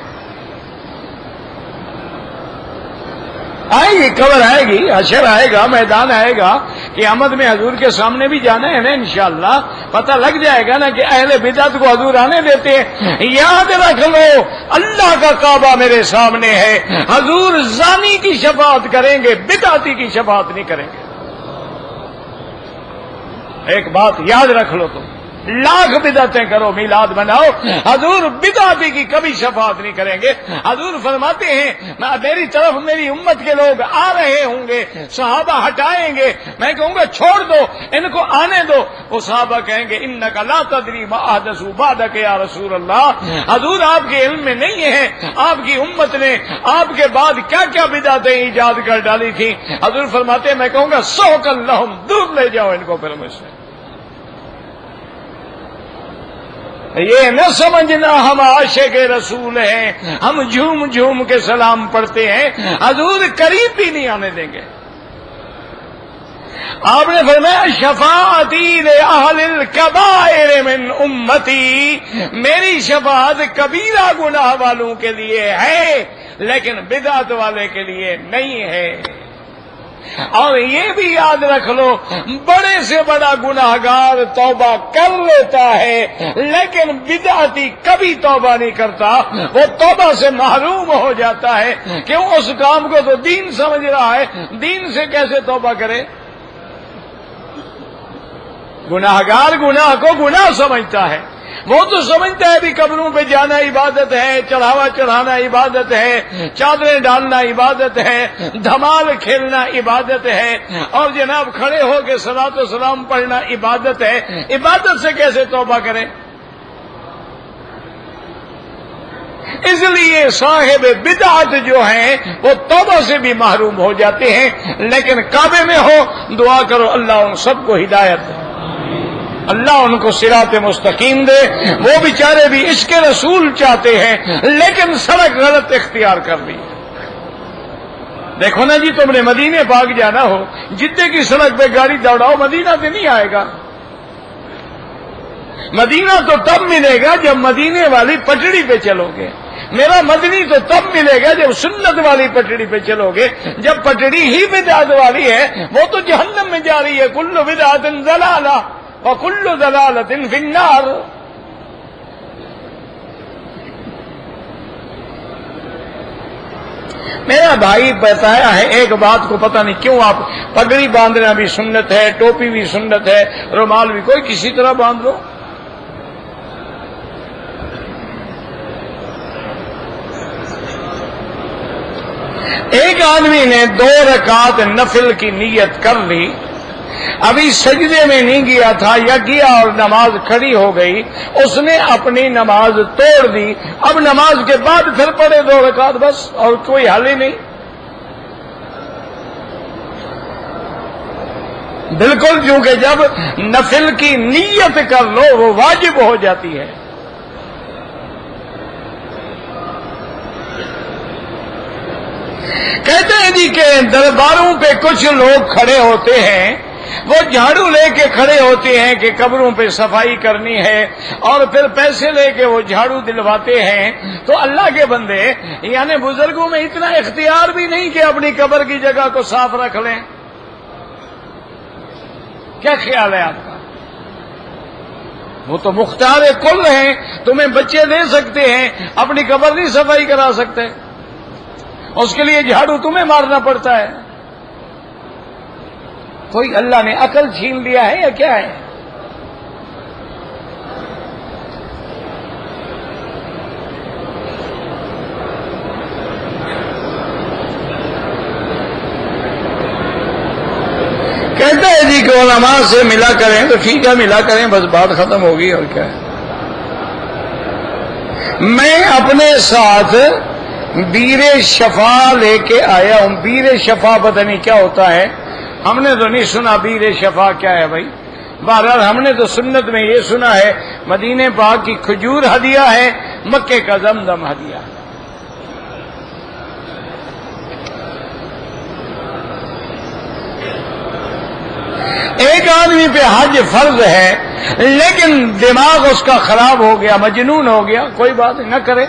آئے گی، قبر آئے گی، حشر آئے گا، میدان آئے گا، قیامت میں حضور کے سامنے بھی جانا ہے نا انشاءاللہ، پتہ لگ جائے گا نا کہ اہل بدعت کو حضور آنے دیتے ہیں۔ یاد رکھ لو اللہ کا کعبہ میرے سامنے ہے، حضور زانی کی شفاعت کریں گے، بدعتی کی شفاعت نہیں کریں گے۔ ایک بات یاد رکھ لو، تم لاکھ بدعتیں کرو، میلاد مناؤ، حضور بدعتی کی کبھی شفاعت نہیں کریں گے۔ حضور فرماتے ہیں میری طرف میری امت کے لوگ آ رہے ہوں گے، صحابہ ہٹائیں گے، میں کہوں گا چھوڑ دو، ان کو آنے دو، وہ صحابہ کہیں گے انک لا تدری ما احدثوا بعدک یا رسول اللہ، حضور آپ کے علم میں نہیں ہے آپ کی امت نے آپ کے بعد کیا کیا بدعتیں ایجاد کر ڈالی تھی۔ حضور فرماتے ہیں میں کہوں گا سوک اللہم، دور لے جاؤ ان کو پھر مجھ سے۔ یہ نہ سمجھنا ہم عاشق رسول ہیں، ہم جھوم جھوم کے سلام پڑھتے ہیں، حضور قریب بھی نہیں آنے دیں گے۔ آپ نے فرمایا شفاعتی لأہل الکبائر من امتی، میری شفاعت کبیرہ گناہ والوں کے لیے ہے لیکن بدعت والے کے لیے نہیں ہے۔ اور یہ بھی یاد رکھ لو بڑے سے بڑا گناہگار توبہ کر لیتا ہے لیکن بدعتی کبھی توبہ نہیں کرتا، وہ توبہ سے محروم ہو جاتا ہے۔ کیوں؟ اس کام کو تو دین سمجھ رہا ہے، دین سے کیسے توبہ کرے؟ گناہگار گناہ کو گناہ سمجھتا ہے، وہ تو سمجھتا ہے بھی قبروں پہ جانا عبادت ہے، چڑھاوا چڑھانا عبادت ہے، چادریں ڈالنا عبادت ہے، دھمال کھیلنا عبادت ہے، اور جناب کھڑے ہو کے صلاۃ و سلام پڑھنا عبادت ہے۔ عبادت سے کیسے توبہ کریں؟ اس لیے صاحب بدعت جو ہیں وہ توبہ سے بھی محروم ہو جاتے ہیں، لیکن کعبے میں ہو دعا کرو اللہ ان سب کو ہدایت دے، اللہ ان کو صراط مستقیم دے۔ وہ بیچارے بھی عشق رسول چاہتے ہیں لیکن سڑک غلط اختیار کر لی۔ دیکھو نا جی، تم نے مدینے پاک جانا ہو، جدے کی سڑک پہ گاڑی دوڑاؤ، مدینہ سے نہیں آئے گا۔ مدینہ تو تب ملے گا جب مدینے والی پٹڑی پہ چلو گے، میرا مدنی تو تب ملے گا جب سنت والی پٹڑی پہ چلو گے۔ جب پٹڑی ہی بدعت والی ہے وہ تو جہنم میں جا رہی ہے، کل بدعت ضلالہ وکل ضلالۃ فی النار۔ میرا بھائی بتایا ہے ایک بات کو، پتہ نہیں کیوں آپ پگڑی باندھنا بھی سنت ہے، ٹوپی بھی سنت ہے، رومال بھی، کوئی کسی طرح باندھ لو۔ ایک آدمی نے 2 رکعت نفل کی نیت کر لی، ابھی سجدے میں نہیں گیا تھا یا گیا اور نماز کھڑی ہو گئی، اس نے اپنی نماز توڑ دی۔ اب نماز کے بعد پھر پڑھے 2 رکعت بس، اور کوئی حل ہی نہیں۔ بالکل، کیونکہ جب نفل کی نیت کر لو وہ واجب ہو جاتی ہے۔ کہتے ہیں جی کہ درباروں پہ کچھ لوگ کھڑے ہوتے ہیں، وہ جھاڑو لے کے کھڑے ہوتے ہیں کہ قبروں پہ صفائی کرنی ہے، اور پھر پیسے لے کے وہ جھاڑو دلواتے ہیں۔ تو اللہ کے بندے، یعنی بزرگوں میں اتنا اختیار بھی نہیں کہ اپنی قبر کی جگہ کو صاف رکھ لیں۔ کیا خیال ہے آپ کا؟ وہ تو مختار کل ہیں، تمہیں بچے دے سکتے ہیں، اپنی قبر نہیں صفائی کرا سکتے، اس کے لیے جھاڑو تمہیں مارنا پڑتا ہے۔ کوئی اللہ نے عقل چھین لیا ہے یا کیا ہے؟ کہتا ہے جی کہ علماء سے ملا کریں، تو ٹھیک ہے ملا کریں، بس بات ختم ہوگی، اور کیا ہے۔ میں اپنے ساتھ بیر شفا لے کے آیا ہوں۔ بیر شفا پتہ نہیں کیا ہوتا ہے، ہم نے تو نہیں سنا بیر شفا کیا ہے بھائی. بہرحال ہم نے تو سنت میں یہ سنا ہے مدینے پاک کی کھجور ہدیہ ہے، مکے کا زمزم ہدیہ ہے. ایک آدمی پہ حج فرض ہے لیکن دماغ اس کا خراب ہو گیا، مجنون ہو گیا، کوئی بات نہ کرے.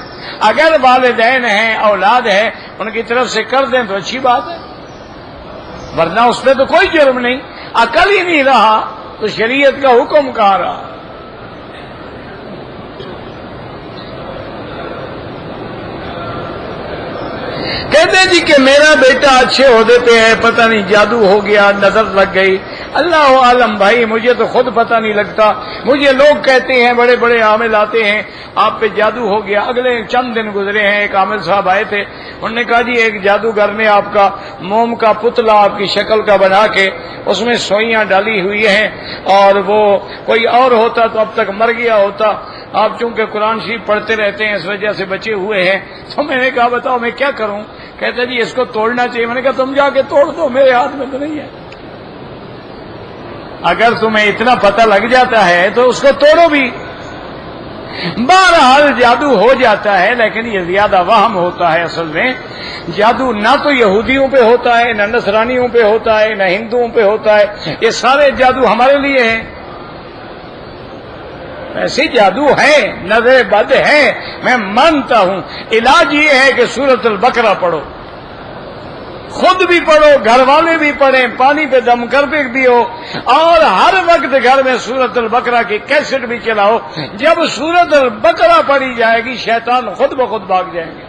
اگر والدین ہیں، اولاد ہے، ان کی طرف سے کر دیں تو اچھی بات ہے، ورنہ اس پہ تو کوئی جرم نہیں. عقل ہی نہیں رہا تو شریعت کا حکم کہاں رہا. کہتے جی کہ میرا بیٹا اچھے عہدے پہ ہے، پتہ نہیں جادو ہو گیا، نظر لگ گئی. اللہ عالم بھائی، مجھے تو خود پتہ نہیں لگتا. مجھے لوگ کہتے ہیں، بڑے بڑے عامل آتے ہیں آپ پہ جادو ہو گیا. اگلے چند دن گزرے ہیں، ایک عامل صاحب آئے تھے، انہوں نے کہا جی ایک جادوگر نے آپ کا موم کا پتلا آپ کی شکل کا بنا کے اس میں سوئیاں ڈالی ہوئی ہیں، اور وہ کوئی اور ہوتا تو اب تک مر گیا ہوتا. آپ چونکہ قرآن شریف پڑھتے رہتے ہیں اس وجہ سے بچے ہوئے ہیں. تو میں نے کہا بتاؤ میں کیا کروں؟ کہتے جی اس کو توڑنا چاہیے. میں نے کہا تم جا کے توڑ دو، میرے ہاتھ میں تو نہیں ہے. اگر تمہیں اتنا پتہ لگ جاتا ہے تو اس کو توڑو بھی. بہرحال جادو ہو جاتا ہے لیکن یہ زیادہ وہم ہوتا ہے. اصل میں جادو نہ تو یہودیوں پہ ہوتا ہے، نہ نصرانیوں پہ ہوتا ہے، نہ ہندوؤں پہ ہوتا ہے. یہ سارے جادو ہمارے لیے ہیں. ایسے جادو ہے، نظر بد ہے، میں مانتا ہوں. علاج یہ ہے کہ سورۃ البقرہ پڑھو، خود بھی پڑھو، گھر والے بھی پڑھیں، پانی پہ دم کر بھی ہو، اور ہر وقت گھر میں سورۃ البقرہ کی کیسٹ بھی چلاؤ. جب سورۃ البقرہ پڑھی جائے گی شیطان خود بخود بھاگ جائیں گے.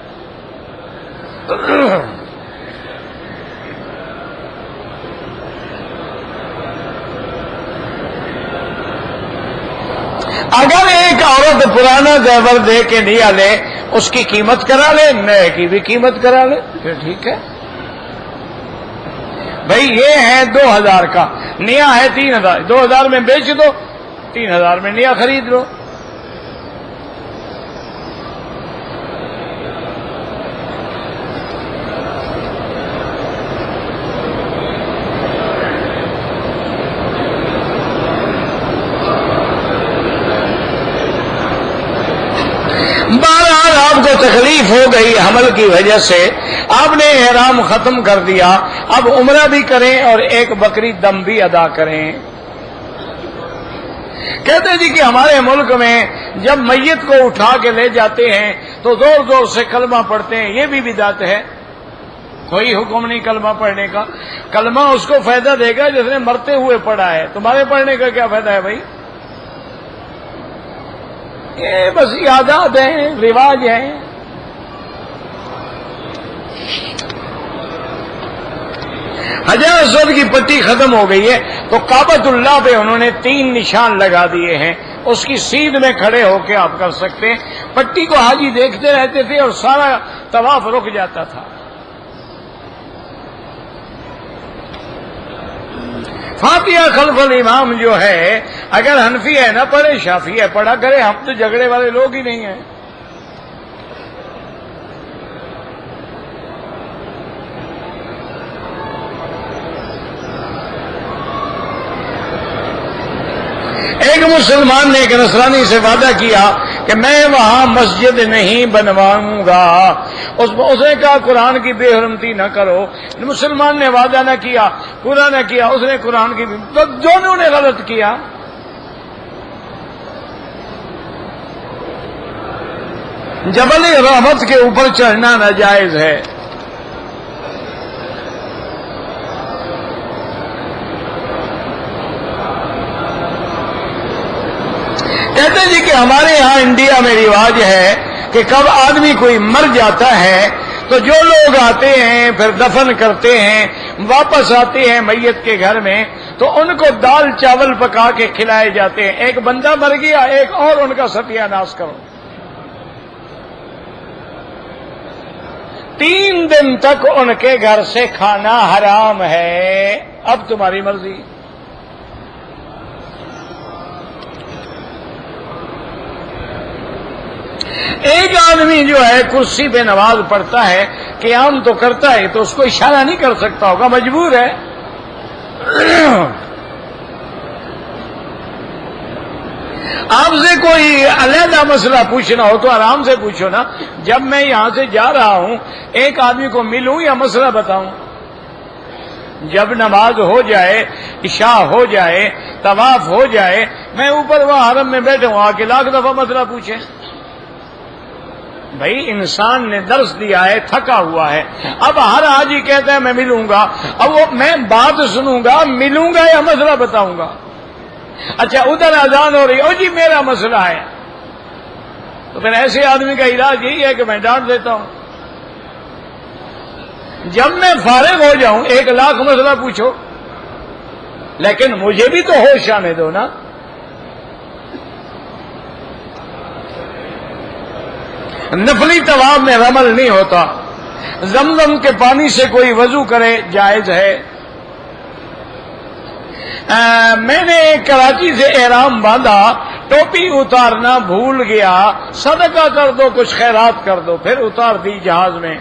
اگر ایک عورت پرانا زیور دے کے نیا لے، اس کی قیمت کرا لے، نئے کی بھی قیمت کرا لے، پھر ٹھیک ہے. بھئی یہ ہے 2000 کا، نیا ہے 3000، 2000 میں بیچ دو، 3000 میں نیا خرید لو. تکلیف ہو گئی حمل کی وجہ سے، آپ نے احرام ختم کر دیا، اب عمرہ بھی کریں اور ایک بکری دم بھی ادا کریں. کہتے جی کہ ہمارے ملک میں جب میت کو اٹھا کے لے جاتے ہیں تو زور زور سے کلمہ پڑھتے ہیں. یہ بھی بدعت ہے. کوئی حکم نہیں کلمہ پڑھنے کا. کلمہ اس کو فائدہ دے گا جس نے مرتے ہوئے پڑھا ہے. تمہارے پڑھنے کا کیا فائدہ ہے بھائی؟ یہ بس عادات ہیں، رواج ہیں. حجر اسود کی پٹی ختم ہو گئی ہے تو کعبۃ اللہ پہ انہوں نے 3 نشان لگا دیے ہیں. اس کی سیدھ میں کھڑے ہو کے آپ کر سکتے ہیں. پٹی کو حاجی دیکھتے رہتے تھے اور سارا طواف رک جاتا تھا. فاتحہ خلف الامام جو ہے، اگر حنفی ہے نہ پڑھے، شافعی ہے پڑھا کرے. ہم تو جھگڑے والے لوگ ہی نہیں ہیں. ایک مسلمان نے ایک نصرانی سے وعدہ کیا کہ میں وہاں مسجد نہیں بنواؤں گا. اس نے کہا قرآن کی بے حرمتی نہ کرو. مسلمان نے وعدہ نہ کیا، پورا نہ کیا، اس نے قرآن کی، تو دونوں نے غلط کیا. جبل رحمت کے اوپر چڑھنا ناجائز ہے. کہتے جی کہ ہمارے یہاں انڈیا میں رواج ہے کہ کب آدمی کوئی مر جاتا ہے تو جو لوگ آتے ہیں پھر دفن کرتے ہیں، واپس آتے ہیں میت کے گھر میں تو ان کو دال چاول پکا کے کھلائے جاتے ہیں. ایک بندہ مر گیا، ایک اور ان کا ستیہ ناش کرو. 3 دن تک ان کے گھر سے کھانا حرام ہے. اب تمہاری مرضی. ایک آدمی جو ہے کرسی پہ نماز پڑھتا ہے، قیام تو کرتا ہے تو اس کو اشارہ نہیں کر سکتا ہوگا، مجبور ہے. آپ سے کوئی علیحدہ مسئلہ پوچھنا ہو تو آرام سے پوچھو نا. جب میں یہاں سے جا رہا ہوں ایک آدمی کو ملوں یا مسئلہ بتاؤں؟ جب نماز ہو جائے، عشاء ہو جائے، طواف ہو جائے، میں اوپر وہاں حرم میں بیٹھا ہوں، آ کے لاکھ دفعہ مسئلہ پوچھے. بھائی انسان نے درس دیا ہے، تھکا ہوا ہے، اب ہر حاجی کہتا ہے میں ملوں گا، اب وہ میں بات سنوں گا، ملوں گا یا مسئلہ بتاؤں گا؟ اچھا ادھر اذان ہو رہی، او جی میرا مسئلہ ہے، تو پھر ایسے آدمی کا علاج یہی ہے کہ میں ڈانٹ دیتا ہوں. جب میں فارغ ہو جاؤں 1,00,000 مسئلہ پوچھو، لیکن مجھے بھی تو ہوش آنے دو نا. نفلی طواف میں رمل نہیں ہوتا. زمزم کے پانی سے کوئی وضو کرے جائز ہے. میں نے کراچی سے احرام باندھا، ٹوپی اتارنا بھول گیا، صدقہ کر دو، کچھ خیرات کر دو، پھر اتار دی جہاز میں.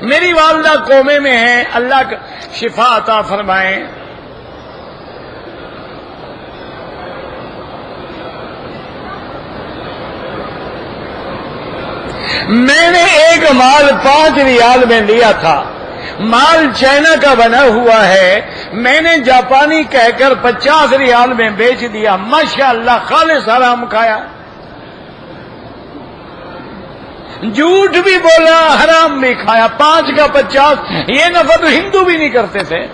میری والدہ کومے میں ہے، اللہ کا شفا عطا فرمائے. میں نے ایک مال 5 ریال میں لیا تھا، مال چائنا کا بنا ہوا ہے، میں نے جاپانی کہہ کر 50 ریال میں بیچ دیا، ماشاءاللہ خالص حرام کھایا. جھوٹ بھی بولا، حرام بھی کھایا. 5 کا 50، یہ نفع تو ہندو بھی نہیں کرتے تھے.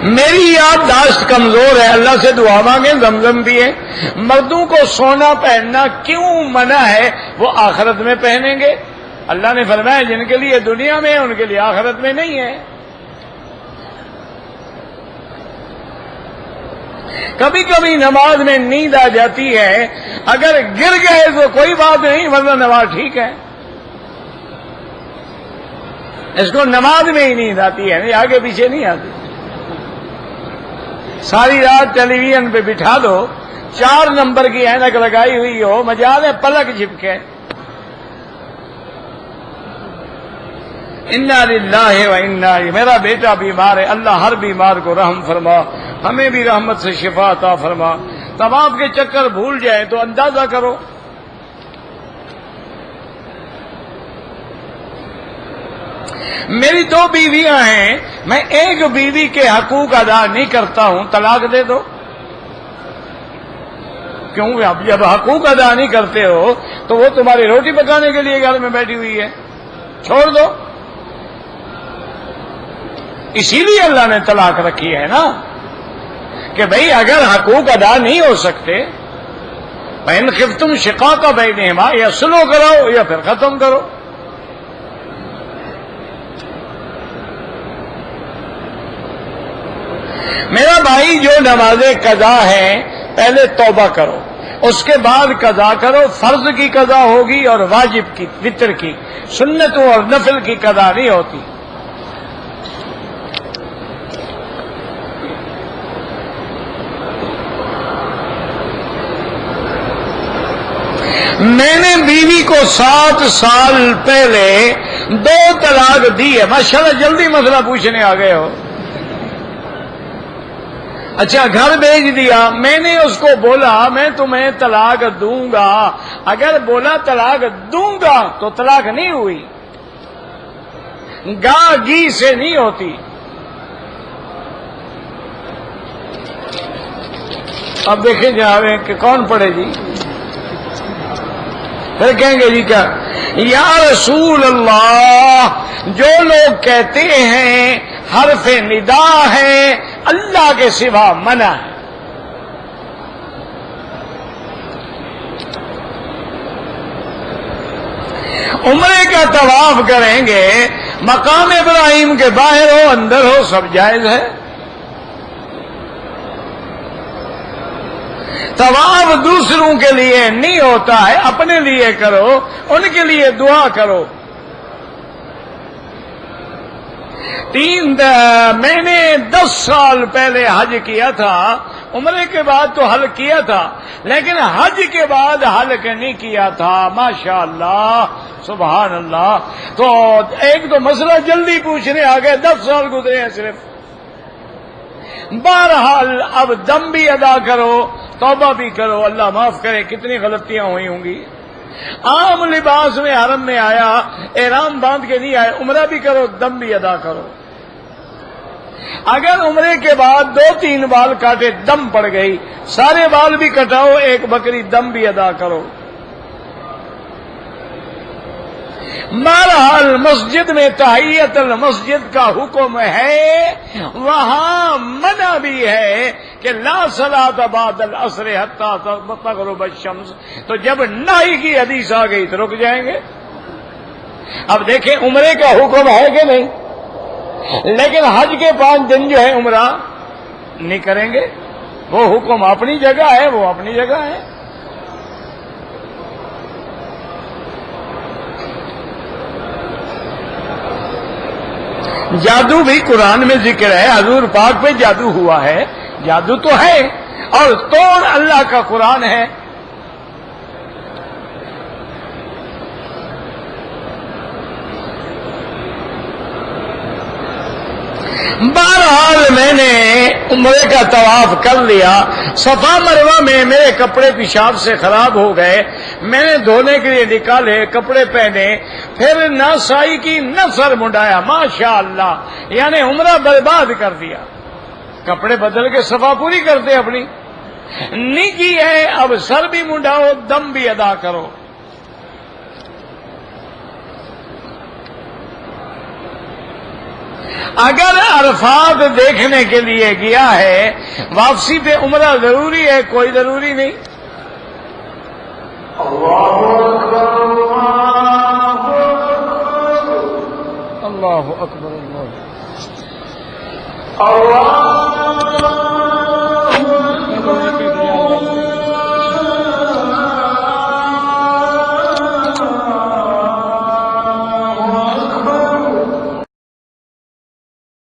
میری یادداشت کمزور ہے، اللہ سے دعا مانگیں، زمزم بھی ہے. مردوں کو سونا پہننا کیوں منع ہے؟ وہ آخرت میں پہنیں گے. اللہ نے فرمایا جن کے لیے دنیا میں ہے ان کے لیے آخرت میں نہیں ہے. کبھی کبھی نماز میں نیند آ جاتی ہے، اگر گر گئے تو کوئی بات نہیں، ورنہ نماز ٹھیک ہے. اس کو نماز میں ہی نیند آتی ہے، آگے پیچھے نہیں آتی. ساری رات ٹیلی ویژن پہ بٹھا دو، 4 نمبر کی اینک لگائی ہوئی ہو، مجال ہے پلک جھپکے. انا للہ و انا الیہ. میرا بیٹا بیمار ہے، اللہ ہر بیمار کو رحم فرما، ہمیں بھی رحمت سے شفا عطا فرما. طواف کے چکر بھول جائے تو اندازہ کرو. میری 2 بیویاں ہیں، میں ایک بیوی کے حقوق ادا نہیں کرتا ہوں، طلاق دے دو. کیوں؟ اب جب حقوق ادا نہیں کرتے ہو تو وہ تمہاری روٹی پکانے کے لیے گھر میں بیٹھی ہوئی ہے، چھوڑ دو. اسی لیے اللہ نے طلاق رکھی ہے نا، کہ بھئی اگر حقوق ادا نہیں ہو سکتے، فَإِنْ خِفْتُمْ شِقَاقَ بَيْنِهِمَا، یا سلو کراؤ یا پھر ختم کرو. میرا بھائی جو نمازیں قضا ہیں پہلے توبہ کرو، اس کے بعد قضا کرو. فرض کی قضا ہوگی اور واجب کی، وتر کی، سنتوں اور نفل کی قضا نہیں ہوتی. میں نے بیوی کو 7 سال پہلے 2 طلاق دی ہے. ماشاءاللہ جلدی مسئلہ پوچھنے آ گئے ہو. اچھا گھر بھیج دیا، میں نے اس کو بولا میں تمہیں طلاق دوں گا. اگر بولا طلاق دوں گا تو طلاق نہیں ہوئی، گا گی سے نہیں ہوتی. اب دیکھیں جناب کہ کون پڑھے جی. پھر کہیں گے جی کیا؟ یا رسول اللہ، جو لوگ کہتے ہیں حرف ندا ہے، اللہ کے سوا منع ہے. عمرے کا طواف کریں گے، مقام ابراہیم کے باہر ہو اندر ہو سب جائز ہے. طواف دوسروں کے لیے نہیں ہوتا ہے، اپنے لیے کرو، ان کے لیے دعا کرو. میں نے 10 سال پہلے حج کیا تھا، عمرے کے بعد تو حل کیا تھا، لیکن حج کے بعد حلق نہیں کیا تھا۔ ماشاء اللہ، سبحان اللہ۔ تو ایک تو مسئلہ جلدی پوچھنے آ گئے، 10 سال گزرے ہیں صرف۔ بہرحال اب دم بھی ادا کرو، توبہ بھی کرو، اللہ معاف کرے کتنی غلطیاں ہوئی ہوں گی۔ عام لباس میں حرم میں آیا، احرام باندھ کے نہیں آئے، عمرہ بھی کرو، دم بھی ادا کرو۔ اگر عمرے کے بعد 2-3 بال کاٹے، دم پڑ گئی، سارے بال بھی کٹاؤ، ایک بکری دم بھی ادا کرو۔ بہرحال مسجد میں تحیت المسجد کا حکم ہے، وہاں منع بھی ہے کہ لا صلاۃ بعد العصر حتی تغرب الشمس۔ تو جب نہی کی حدیث آ گئی تو رک جائیں گے۔ اب دیکھیں عمرے کا حکم ہے کہ نہیں، لیکن حج کے 5 دن جو ہے عمرہ نہیں کریں گے، وہ حکم اپنی جگہ ہے، وہ اپنی جگہ ہے۔ جادو بھی قرآن میں ذکر ہے، حضور پاک پہ جادو ہوا ہے، جادو تو ہے، اور توڑ اللہ کا قرآن ہے۔ بہرحال میں نے عمرے کا طواف کر لیا، صفا مروہ میں میرے کپڑے پیشاب سے خراب ہو گئے، میں نے دھونے کے لیے نکالے، کپڑے پہنے، پھر نہ سائی کی نہ سر منڈایا، ماشاء اللہ، یعنی عمرہ برباد کر دیا۔ کپڑے بدل کے صفا پوری کرتے اپنی نہیں کی ہے، اب سر بھی منڈاؤ، دم بھی ادا کرو۔ اگر عرفات دیکھنے کے لیے گیا ہے، واپسی پہ عمرہ ضروری ہے، کوئی ضروری نہیں۔ اللہ اکبر، اللہ اکبر، اللہ